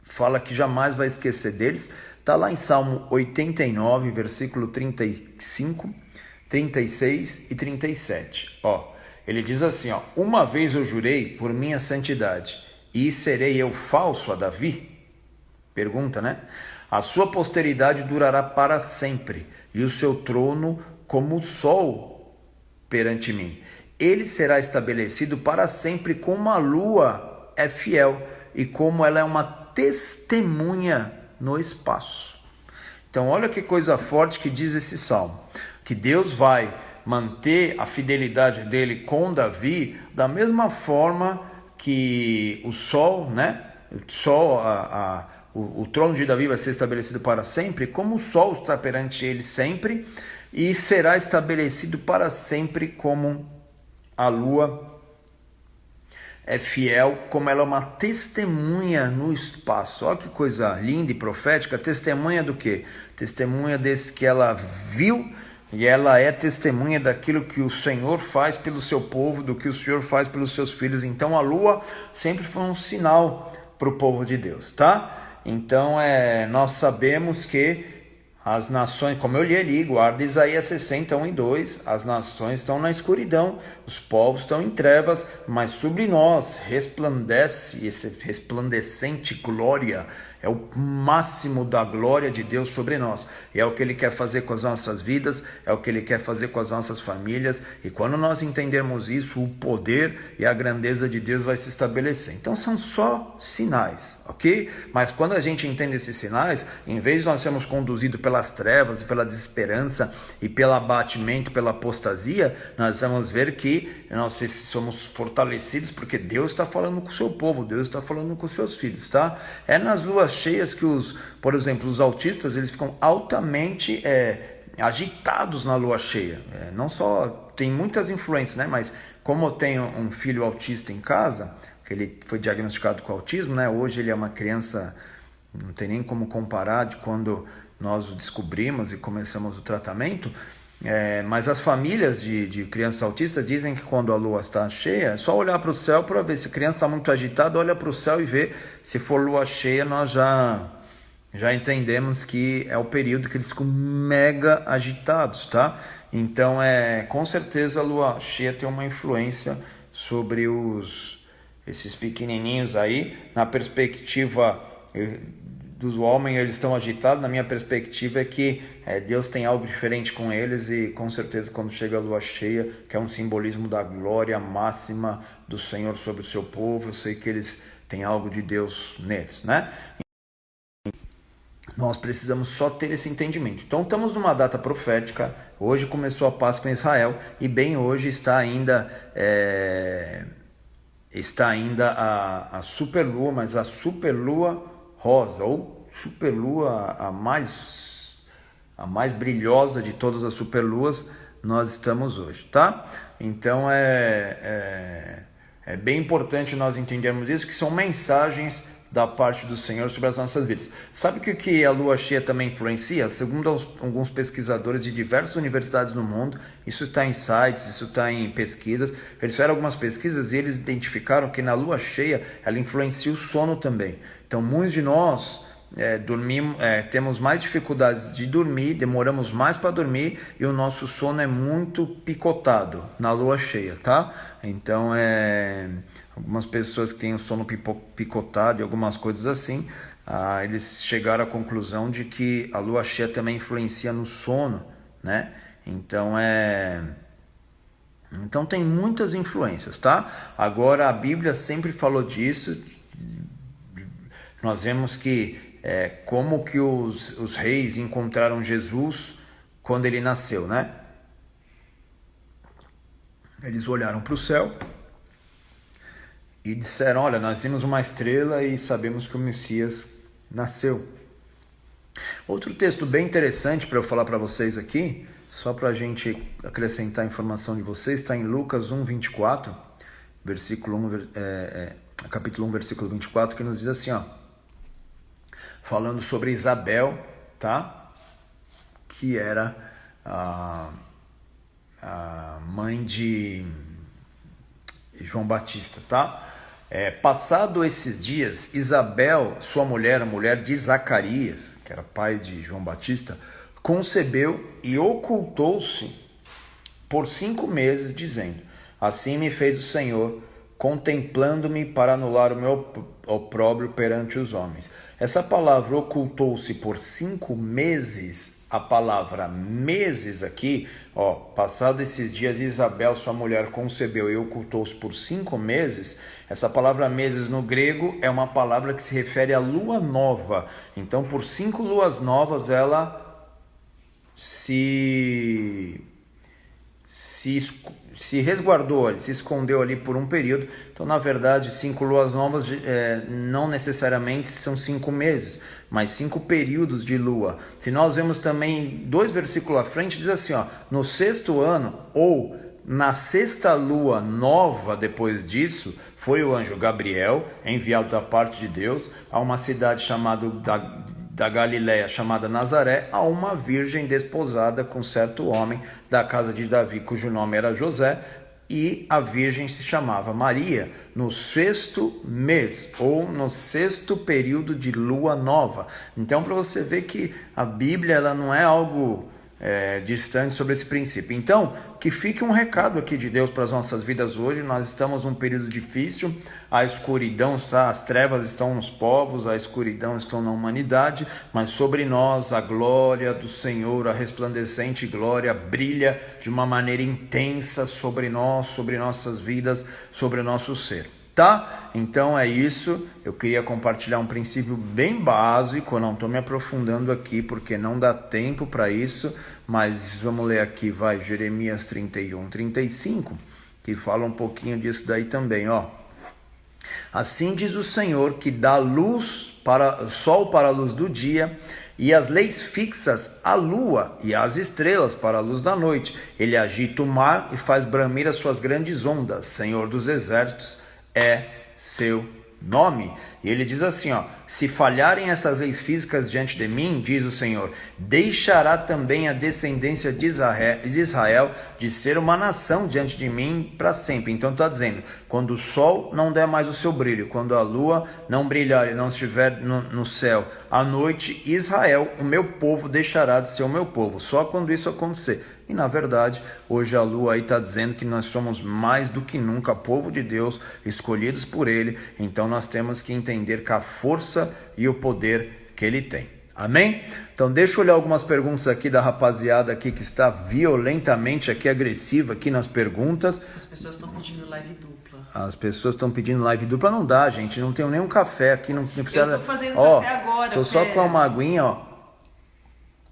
fala que jamais vai esquecer deles. Está lá em Salmo 89, versículo 35, 36 e 37. Ele diz assim, uma vez eu jurei por minha santidade, e serei eu falso a Davi? Pergunta, né? A sua posteridade durará para sempre, e o seu trono como o sol perante mim. Ele será estabelecido para sempre, como a lua é fiel, e como ela é uma testemunha no espaço. Então, olha que coisa forte que diz esse salmo, que Deus vai manter a fidelidade dele com Davi da mesma forma que o sol, né? O trono de Davi vai ser estabelecido para sempre, como o sol está perante ele sempre, e será estabelecido para sempre como a lua é fiel, como ela é uma testemunha no espaço. Olha que coisa linda e profética. Testemunha do quê? Testemunha desse que ela viu, e ela é testemunha daquilo que o Senhor faz pelo seu povo, do que o Senhor faz pelos seus filhos. Então a lua sempre foi um sinal para o povo de Deus, tá? Então nós sabemos que As nações, como eu lhe ali, guarda Isaías 60, 1 e 2, as nações estão na escuridão, os povos estão em trevas, mas sobre nós resplandece esse resplandecente glória, é o máximo da glória de Deus sobre nós, e é o que Ele quer fazer com as nossas vidas, é o que Ele quer fazer com as nossas famílias, e quando nós entendermos isso, o poder e a grandeza de Deus vai se estabelecer. Então são só sinais, ok? Mas quando a gente entende esses sinais, em vez de nós sermos conduzidos pelas trevas, pela desesperança e pelo abatimento, pela apostasia, nós vamos ver que nós somos fortalecidos porque Deus está falando com o seu povo, Deus está falando com os seus filhos, tá? É nas luas cheias que por exemplo, os autistas, eles ficam altamente agitados na lua cheia. Não só tem muitas influências, né? Mas como eu tenho um filho autista em casa, que ele foi diagnosticado com autismo, né? Hoje ele é uma criança, não tem nem como comparar de quando nós o descobrimos e começamos o tratamento, mas as famílias de crianças autistas dizem que quando a lua está cheia, é só olhar para o céu para ver se a criança está muito agitada, olha para o céu e vê. Se for lua cheia, nós já entendemos que é o período que eles ficam mega agitados, tá? Então, com certeza a lua cheia tem uma influência sobre esses pequenininhos aí. Na perspectiva do homem, eles estão agitados. Na minha perspectiva é que Deus tem algo diferente com eles, e com certeza quando chega a lua cheia, que é um simbolismo da glória máxima do Senhor sobre o seu povo, eu sei que eles têm algo de Deus neles, né? Nós precisamos só ter esse entendimento. Então estamos numa data profética. Hoje começou a Páscoa em Israel, e bem hoje está ainda a superlua, mas a superlua rosa, ou superlua a mais brilhosa de todas as superluas, nós estamos hoje, tá? Então é bem importante nós entendermos isso, que são mensagens da parte do Senhor sobre as nossas vidas. Sabe o que a lua cheia também influencia? Segundo alguns pesquisadores de diversas universidades no mundo, isso está em sites, isso está em pesquisas, eles fizeram algumas pesquisas e eles identificaram que na lua cheia ela influencia o sono também. Então muitos de nós temos mais dificuldades de dormir, demoramos mais para dormir, e o nosso sono é muito picotado na lua cheia, tá? Então algumas pessoas que têm o sono picotado e algumas coisas assim, eles chegaram à conclusão de que a lua cheia também influencia no sono, né? Então tem muitas influências, tá? Agora a Bíblia sempre falou disso. Nós vemos que como que os reis encontraram Jesus quando ele nasceu, né? Eles olharam para o céu e disseram: olha, nós vimos uma estrela e sabemos que o Messias nasceu. Outro texto bem interessante para eu falar para vocês aqui, só para a gente acrescentar a informação de vocês, está em Lucas 1, 24, capítulo 1, versículo 24, que nos diz assim, falando sobre Isabel, tá? Que era a mãe de João Batista, tá? Passado esses dias, Isabel, sua mulher, a mulher de Zacarias, que era pai de João Batista, concebeu e ocultou-se por 5 meses, dizendo: assim me fez o Senhor, contemplando-me para anular o meu opróbrio perante os homens. Essa palavra ocultou-se por 5 meses, a palavra meses aqui, passado esses dias, Isabel, sua mulher, concebeu e ocultou-se por 5 meses. Essa palavra meses no grego é uma palavra que se refere à lua nova. Então, por 5 luas novas, ela se resguardou, ele se escondeu ali por um período. Então, na verdade, 5 luas novas não necessariamente são 5 meses, mas 5 períodos de lua. Se nós vemos também 2 versículos à frente, diz assim, no 6º ano, ou na 6ª lua nova depois disso, foi o anjo Gabriel, enviado da parte de Deus, a uma cidade chamada da Galileia, chamada Nazaré, a uma virgem desposada com certo homem da casa de Davi, cujo nome era José. e a virgem se chamava Maria, no 6º mês, ou no 6º período de lua nova. Então, para você ver que a Bíblia ela não é algo distante sobre esse princípio. Então, que fique um recado aqui de Deus para as nossas vidas hoje. Nós estamos num período difícil, a escuridão está, as trevas estão nos povos, a escuridão está na humanidade, mas sobre nós a glória do Senhor, a resplandecente glória brilha de uma maneira intensa sobre nós, sobre nossas vidas, sobre o nosso ser. Tá? Então é isso, eu queria compartilhar um princípio bem básico, eu não estou me aprofundando aqui porque não dá tempo para isso, mas vamos ler aqui, vai, Jeremias 31, 35, que fala um pouquinho disso daí também, ó. Assim diz o Senhor, que dá luz para sol para a luz do dia, e as leis fixas a lua e as estrelas para a luz da noite. Ele agita o mar e faz bramir as suas grandes ondas, Senhor dos exércitos é seu nome. E ele diz assim, ó, se falharem essas leis físicas diante de mim, diz o Senhor, deixará também a descendência de Israel de ser uma nação diante de mim para sempre. Então está dizendo, quando o sol não der mais o seu brilho, quando a lua não brilhar e não estiver no céu, à noite Israel, o meu povo, deixará de ser o meu povo. Só quando isso acontecer. E na verdade, hoje a lua aí está dizendo que nós somos mais do que nunca povo de Deus, escolhidos por Ele. Então nós temos que entender que a força e o poder que Ele tem. Amém? Então deixa eu olhar algumas perguntas aqui da rapaziada aqui que está violentamente aqui agressiva aqui nas perguntas. As pessoas estão pedindo live dupla. As pessoas estão pedindo live dupla, não dá, gente. Não tenho nenhum café aqui, não precisa. Eu tô fazendo café agora. Tô só com uma aguinha, ó.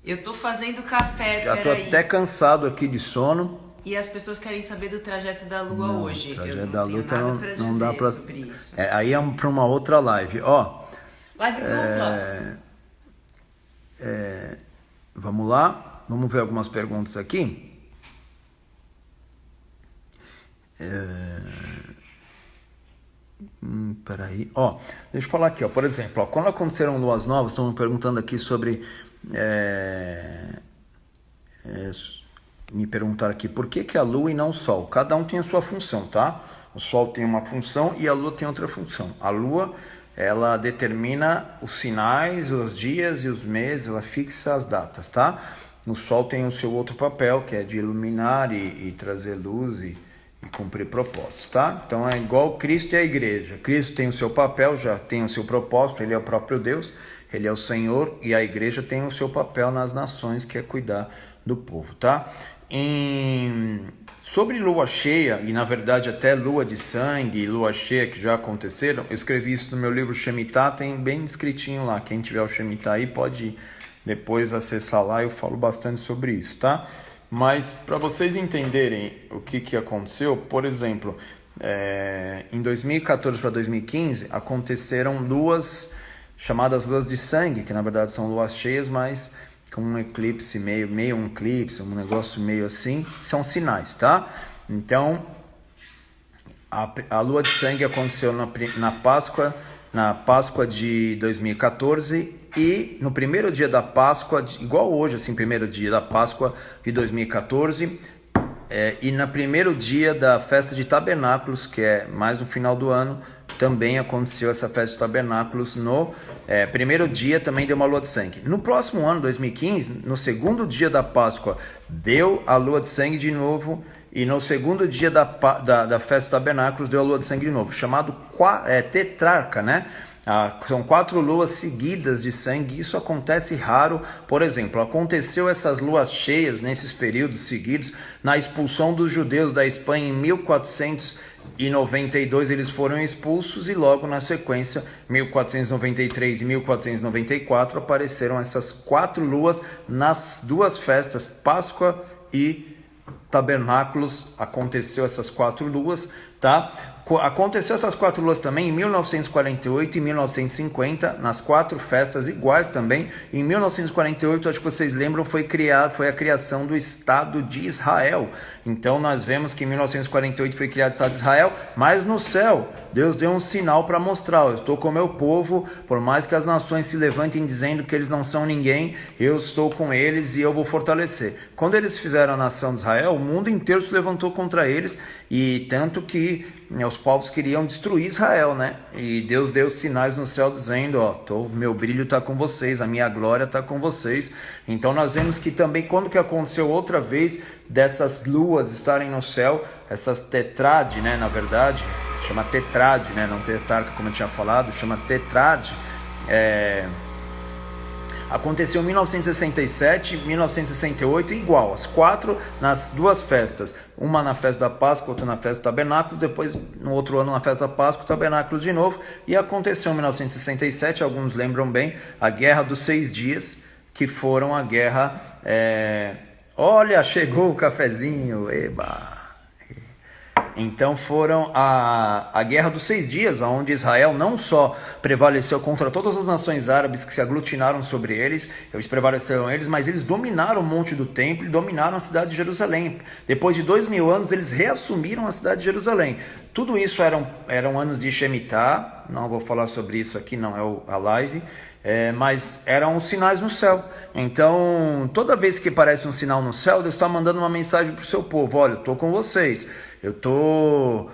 Eu tô fazendo café, já tô até cansado aqui de sono. E as pessoas querem saber do trajeto da Lua hoje. O trajeto eu não da tenho Lua nada não dá para. Sobre isso. Aí é para uma outra live, ó. Live dupla. Vamos lá, vamos ver algumas perguntas aqui. Peraí, ó, deixa eu falar aqui, ó. Por exemplo, ó, quando aconteceram luas novas, estão me perguntando aqui sobre. Me perguntaram aqui por que a lua e não o sol. Cada um tem a sua função, tá? O sol tem uma função e a lua tem outra função. A lua, ela determina os sinais, os dias e os meses, ela fixa as datas, tá? O sol tem o seu outro papel, que é de iluminar e trazer luz e cumprir propósitos, tá? Então é igual Cristo e a igreja. Cristo tem o seu papel, já tem o seu propósito, ele é o próprio Deus, ele é o Senhor, e a igreja tem o seu papel nas nações, que é cuidar do povo, tá? Sobre lua cheia, e na verdade até lua de sangue e lua cheia que já aconteceram, eu escrevi isso no meu livro Shemitah, tem bem escritinho lá. Quem tiver o Shemitah aí pode depois acessar lá, eu falo bastante sobre isso, tá? Mas para vocês entenderem o que aconteceu, por exemplo, em 2014 para 2015 aconteceram luas chamadas luas de sangue, que na verdade são luas cheias, mas com um eclipse meio um eclipse, um negócio meio assim, são sinais, tá? Então, a lua de sangue aconteceu na Páscoa de 2014 e no primeiro dia da Páscoa, igual hoje, assim, primeiro dia da Páscoa de 2014, e no primeiro dia da festa de tabernáculos, que é mais no final do ano, também aconteceu essa festa de tabernáculos. No primeiro dia também deu uma lua de sangue. No próximo ano, 2015, no segundo dia da Páscoa, deu a lua de sangue de novo. E no segundo dia da festa de tabernáculos deu a lua de sangue de novo, chamado tetrarca, né? São 4 luas seguidas de sangue. Isso acontece raro. Por exemplo, aconteceu essas luas cheias nesses períodos seguidos na expulsão dos judeus da Espanha em 1492. Eles foram expulsos e logo na sequência, 1493 e 1494, apareceram essas 4 luas nas duas festas, Páscoa e Tabernáculos. Aconteceu essas 4 luas, tá? Aconteceu essas 4 luas também em 1948 e 1950, nas 4 festas iguais também. Em 1948, acho que vocês lembram, foi a criação do Estado de Israel. Então nós vemos que em 1948 foi criado o Estado de Israel, mas no céu Deus deu um sinal para mostrar: eu estou com o meu povo, por mais que as nações se levantem dizendo que eles não são ninguém, eu estou com eles e eu vou fortalecer. Quando eles fizeram a nação de Israel, o mundo inteiro se levantou contra eles, e tanto que os povos queriam destruir Israel, né? E Deus deu sinais no céu dizendo: meu brilho está com vocês, a minha glória está com vocês. Então nós vemos que também, quando que aconteceu outra vez dessas luas estarem no céu, essas tetrade, né? Na verdade, chama tetrade, né? Não tetrarca, como eu tinha falado, chama tetrade. Aconteceu em 1967, 1968, igual, as 4 nas 2 festas. Uma na festa da Páscoa, outra na festa do Tabernáculo, depois no outro ano na festa da Páscoa, Tabernáculo de novo. E aconteceu em 1967, alguns lembram bem, a Guerra dos 6 Dias, que foram a guerra... Olha, chegou o cafezinho, eba! Então foram a Guerra dos 6 Dias, onde Israel não só prevaleceu contra todas as nações árabes que se aglutinaram sobre eles, eles prevaleceram eles, mas eles dominaram o Monte do Templo e dominaram a cidade de Jerusalém. Depois de 2000 anos, eles reassumiram a cidade de Jerusalém. Tudo isso eram anos de Shemitah, não vou falar sobre isso aqui, não é a live, mas eram os sinais no céu. Então, toda vez que aparece um sinal no céu, Deus está mandando uma mensagem para o seu povo: olha, eu estou com vocês, eu tô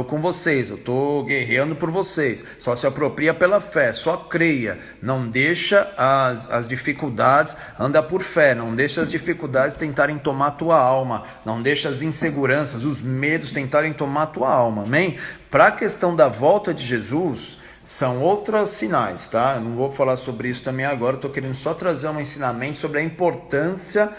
com vocês, eu tô guerreando por vocês. Só se apropria pela fé, só creia, não deixa as dificuldades, anda por fé, não deixa as dificuldades tentarem tomar a tua alma, não deixa as inseguranças, os medos tentarem tomar a tua alma, amém? Para a questão da volta de Jesus, são outros sinais, tá? Eu não vou falar sobre isso também agora, estou querendo só trazer um ensinamento sobre a importância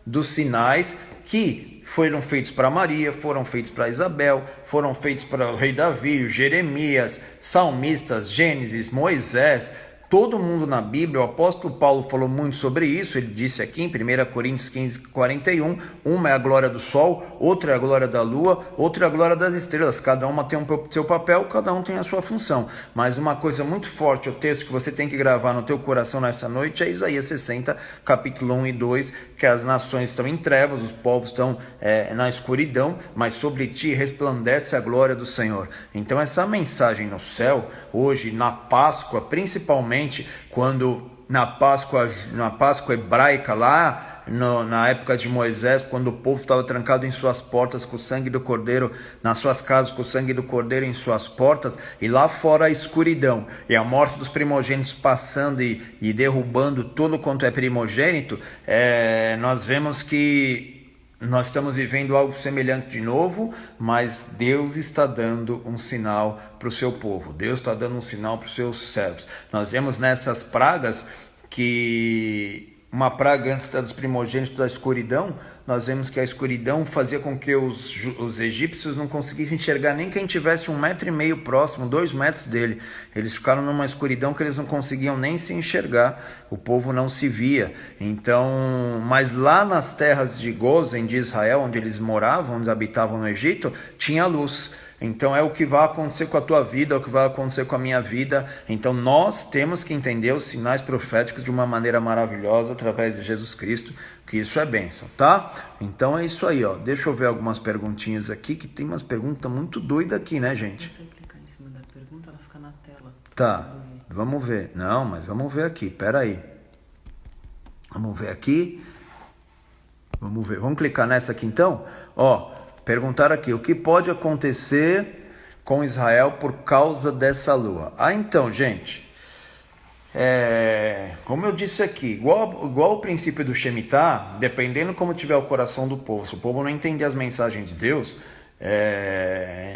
dos sinais que foram feitos para Maria, foram feitos para Isabel, foram feitos para o rei Davi, Jeremias, salmistas, Gênesis, Moisés. Todo mundo na Bíblia, o apóstolo Paulo falou muito sobre isso. Ele disse aqui em 1 Coríntios 15, 41, uma é a glória do sol, outra é a glória da lua, outra é a glória das estrelas. Cada uma tem o seu papel, cada um tem a sua função. Mas uma coisa muito forte, o texto que você tem que gravar no teu coração nessa noite é Isaías 60, capítulo 1 e 2, que as nações estão em trevas, os povos estão na escuridão, mas sobre ti resplandece a glória do Senhor. Então essa mensagem no céu, hoje, na Páscoa, principalmente, quando na Páscoa hebraica lá, na época de Moisés, quando o povo estava trancado em suas portas com o sangue do cordeiro, nas suas casas com o sangue do cordeiro em suas portas, e lá fora a escuridão, e a morte dos primogênitos passando e derrubando tudo quanto é primogênito, nós vemos que nós estamos vivendo algo semelhante de novo, mas Deus está dando um sinal para o seu povo. Deus está dando um sinal para os seus servos. Nós vemos nessas pragas que uma praga antes dos primogênitos da escuridão, nós vemos que a escuridão fazia com que os egípcios não conseguissem enxergar nem quem tivesse 1,5 metro próximo, 2 metros dele. Eles ficaram numa escuridão que eles não conseguiam nem se enxergar, o povo não se via. Então, mas lá nas terras de Gozen, de Israel, onde eles moravam, onde habitavam no Egito, tinha luz. Então é o que vai acontecer com a tua vida, é o que vai acontecer com a minha vida. Então nós temos que entender os sinais proféticos de uma maneira maravilhosa através de Jesus Cristo, que isso é bênção, tá? Então é isso aí, ó. Deixa eu ver algumas perguntinhas aqui, que tem umas perguntas muito doidas aqui, né, gente? Se você clicar em cima da pergunta, ela fica na tela. Tá, vamos ver. Não, mas vamos ver aqui, pera aí. Vamos ver aqui. Vamos ver, vamos clicar nessa aqui então? Ó, perguntaram aqui, o que pode acontecer com Israel por causa dessa lua? Então, gente, como eu disse aqui, igual o princípio do Shemitah, dependendo como tiver o coração do povo, se o povo não entender as mensagens de Deus,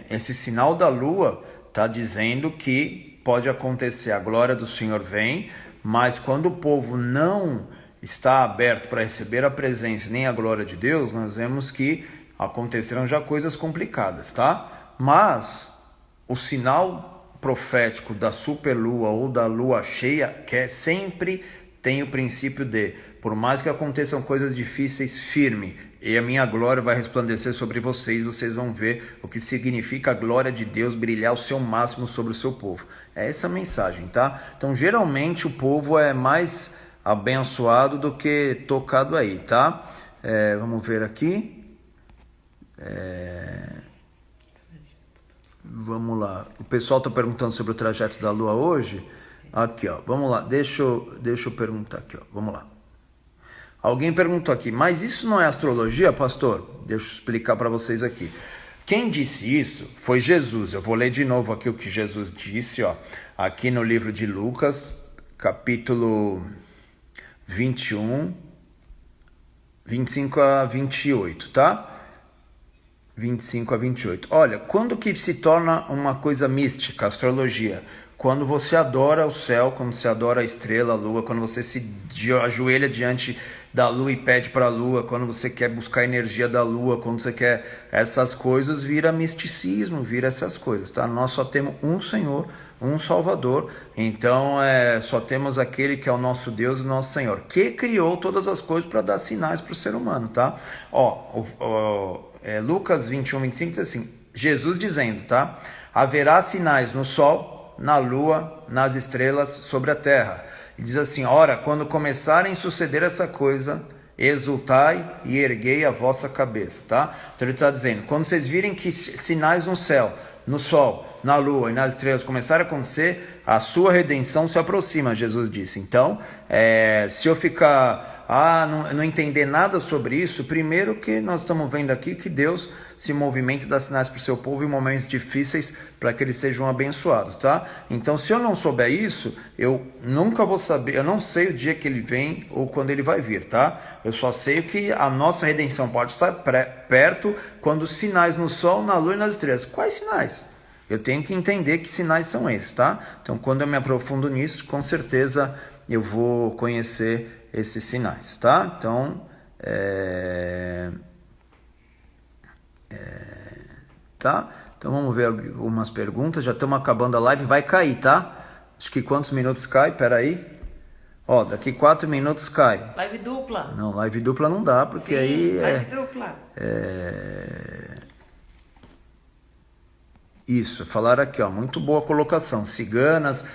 esse sinal da lua está dizendo que pode acontecer, a glória do Senhor vem, mas quando o povo não está aberto para receber a presença nem a glória de Deus, nós vemos que aconteceram já coisas complicadas, tá? Mas o sinal profético da superlua ou da lua cheia, que sempre tem o princípio de por mais que aconteçam coisas difíceis, firme, e a minha glória vai resplandecer sobre vocês. Vocês vão ver o que significa a glória de Deus brilhar o seu máximo sobre o seu povo. É essa a mensagem, tá? Então, geralmente o povo é mais abençoado do que tocado aí, tá? Vamos ver aqui. Vamos lá. O pessoal está perguntando sobre o trajeto da Lua hoje. Aqui, ó. Vamos lá. Deixa eu perguntar aqui, ó. Vamos lá. Alguém perguntou aqui, mas isso não é astrologia, pastor? Deixa eu explicar para vocês aqui. Quem disse isso foi Jesus. Eu vou ler de novo aqui o que Jesus disse, ó. Aqui no livro de Lucas, capítulo 21, 25 a 28, tá? 25 a 28. Olha, quando que se torna uma coisa mística, a astrologia? Quando você adora o céu, quando você adora a estrela, a lua, quando você se ajoelha diante da lua e pede para a lua, quando você quer buscar a energia da lua, quando você quer essas coisas, vira misticismo, vira essas coisas, tá? Nós só temos um Senhor, um Salvador, então só temos aquele que é o nosso Deus e o nosso Senhor, que criou todas as coisas para dar sinais para o ser humano, tá? Lucas 21, 25 diz assim, Jesus dizendo, tá? Haverá sinais no sol, na lua, nas estrelas, sobre a terra. E diz assim, ora, quando começarem a suceder essa coisa, exultai e erguei a vossa cabeça, tá? Então ele está dizendo, quando vocês virem que sinais no céu, no sol, na lua e nas estrelas começarem a acontecer, a sua redenção se aproxima, Jesus disse. Então, se eu ficar, não entender nada sobre isso, primeiro que nós estamos vendo aqui que Deus se movimenta e dá sinais para o seu povo em momentos difíceis para que eles sejam abençoados, tá? Então, se eu não souber isso, eu nunca vou saber, eu não sei o dia que ele vem ou quando ele vai vir, tá? Eu só sei que a nossa redenção pode estar perto quando os sinais no sol, na lua e nas estrelas. Quais sinais? Eu tenho que entender que sinais são esses, tá? Então, quando eu me aprofundo nisso, com certeza eu vou conhecer esses sinais, tá? Então, tá? Então vamos ver algumas perguntas. Já estamos acabando a live, vai cair, tá? Acho que quantos minutos cai? Peraí. Ó, daqui 4 minutos cai. Live dupla. Não, live dupla não dá, porque Sim, aí live dupla. Isso, falaram aqui, ó, muito boa colocação. Ciganas,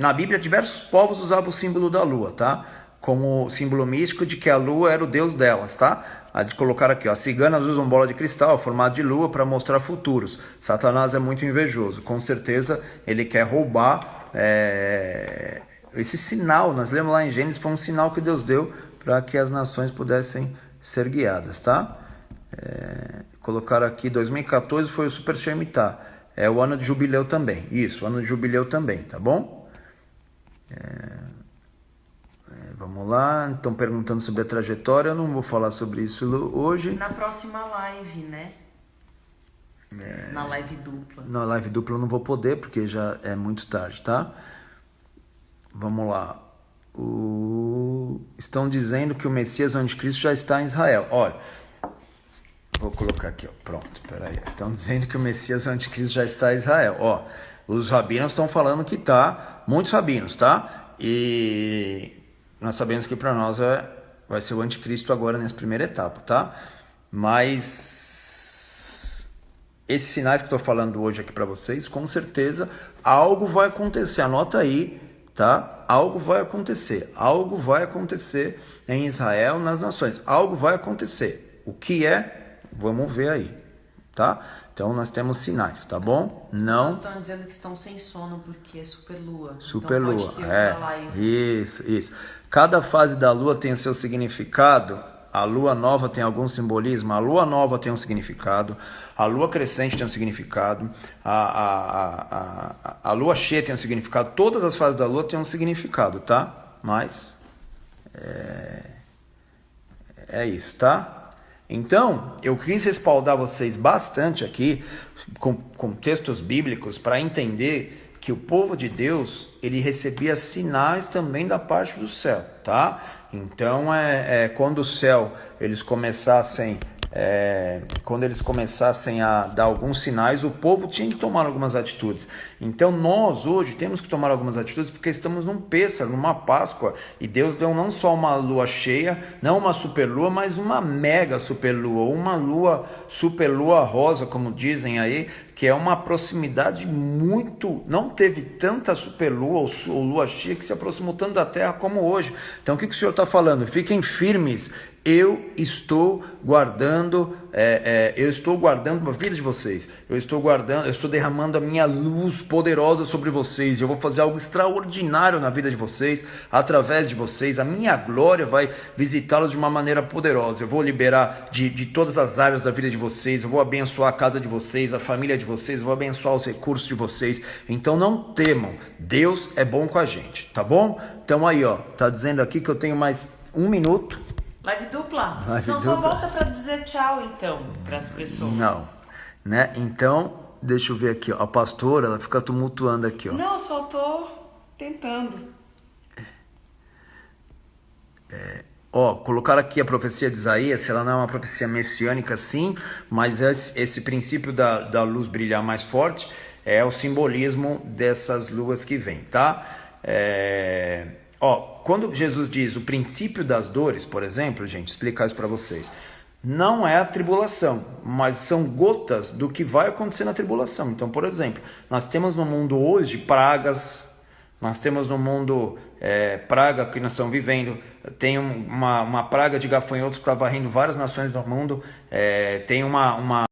na Bíblia diversos povos usavam o símbolo da lua, tá? Como símbolo místico de que a lua era o deus delas, tá? A de colocar aqui, ó, ciganas usam bola de cristal, formato de lua, para mostrar futuros. Satanás é muito invejoso, com certeza ele quer roubar esse sinal. Nós lemos lá em Gênesis, foi um sinal que Deus deu para que as nações pudessem ser guiadas, tá? Colocaram aqui, 2014 foi o Super Shemitah, é o ano de jubileu também, isso, o ano de jubileu também, tá bom? Vamos lá, estão perguntando sobre a trajetória, eu não vou falar sobre isso hoje. Na próxima live, né? Na live dupla. Na live dupla eu não vou poder, porque já é muito tarde, tá? Vamos lá. Estão dizendo que o Messias, o Anticristo, já está em Israel. Olha, vou colocar aqui, ó. Pronto, peraí. Estão dizendo que o Messias, o Anticristo, já está em Israel. Ó, os rabinos estão falando que tá, muitos rabinos, tá? E nós sabemos que para nós vai ser o Anticristo agora nessa primeira etapa, tá? Mas esses sinais que eu estou falando hoje aqui para vocês, com certeza algo vai acontecer. Anota aí, tá? Algo vai acontecer em Israel, nas nações. Algo vai acontecer. O que é? Vamos ver aí, tá? Então nós temos sinais, tá bom? Não. Estão dizendo que estão sem sono porque é superlua. Superlua, então pode ter outra live. Isso. Cada fase da lua tem o seu significado. A lua nova tem algum simbolismo, a lua nova tem um significado, a lua crescente tem um significado, a lua cheia tem um significado, todas as fases da lua têm um significado, tá? Mas é isso, tá? Então, eu quis respaldar vocês bastante aqui com textos bíblicos para entender que o povo de Deus, ele recebia sinais também da parte do céu, tá? Então, quando o céu, eles começassem quando eles começassem a dar alguns sinais, o povo tinha que tomar algumas atitudes. Então nós hoje temos que tomar algumas atitudes porque estamos num Pêssaro, numa Páscoa, e Deus deu não só uma lua cheia, não uma superlua, mas uma mega superlua, uma superlua rosa, como dizem aí, que é uma proximidade muito... Não teve tanta superlua ou lua cheia que se aproximou tanto da Terra como hoje. Então o que o Senhor está falando? Fiquem firmes. Eu estou guardando a vida de vocês. Eu estou derramando a minha luz poderosa sobre vocês. Eu vou fazer algo extraordinário na vida de vocês, através de vocês. A minha glória vai visitá-los de uma maneira poderosa. Eu vou liberar de todas as áreas da vida de vocês. Eu vou abençoar a casa de vocês, a família de vocês. Eu vou abençoar os recursos de vocês. Então não temam. Deus é bom com a gente, tá bom? Então aí, ó, tá dizendo aqui que eu tenho mais 1 minuto. Live dupla? Live não, dupla. só volta pra dizer tchau, então, pras pessoas. Não, né? Então, deixa eu ver aqui, ó. A pastora, ela fica tumultuando aqui, ó. Não, eu só tô tentando. Colocaram aqui a profecia de Isaías. Ela não é uma profecia messiânica, sim, mas esse princípio da luz brilhar mais forte é o simbolismo dessas luas que vêm, tá? Quando Jesus diz o princípio das dores, por exemplo, gente, explicar isso para vocês, não é a tribulação, mas são gotas do que vai acontecer na tribulação. Então, por exemplo, nós temos no mundo hoje pragas, nós temos no mundo praga que nós estamos vivendo, tem uma praga de gafanhotos que está varrendo várias nações do mundo, tem uma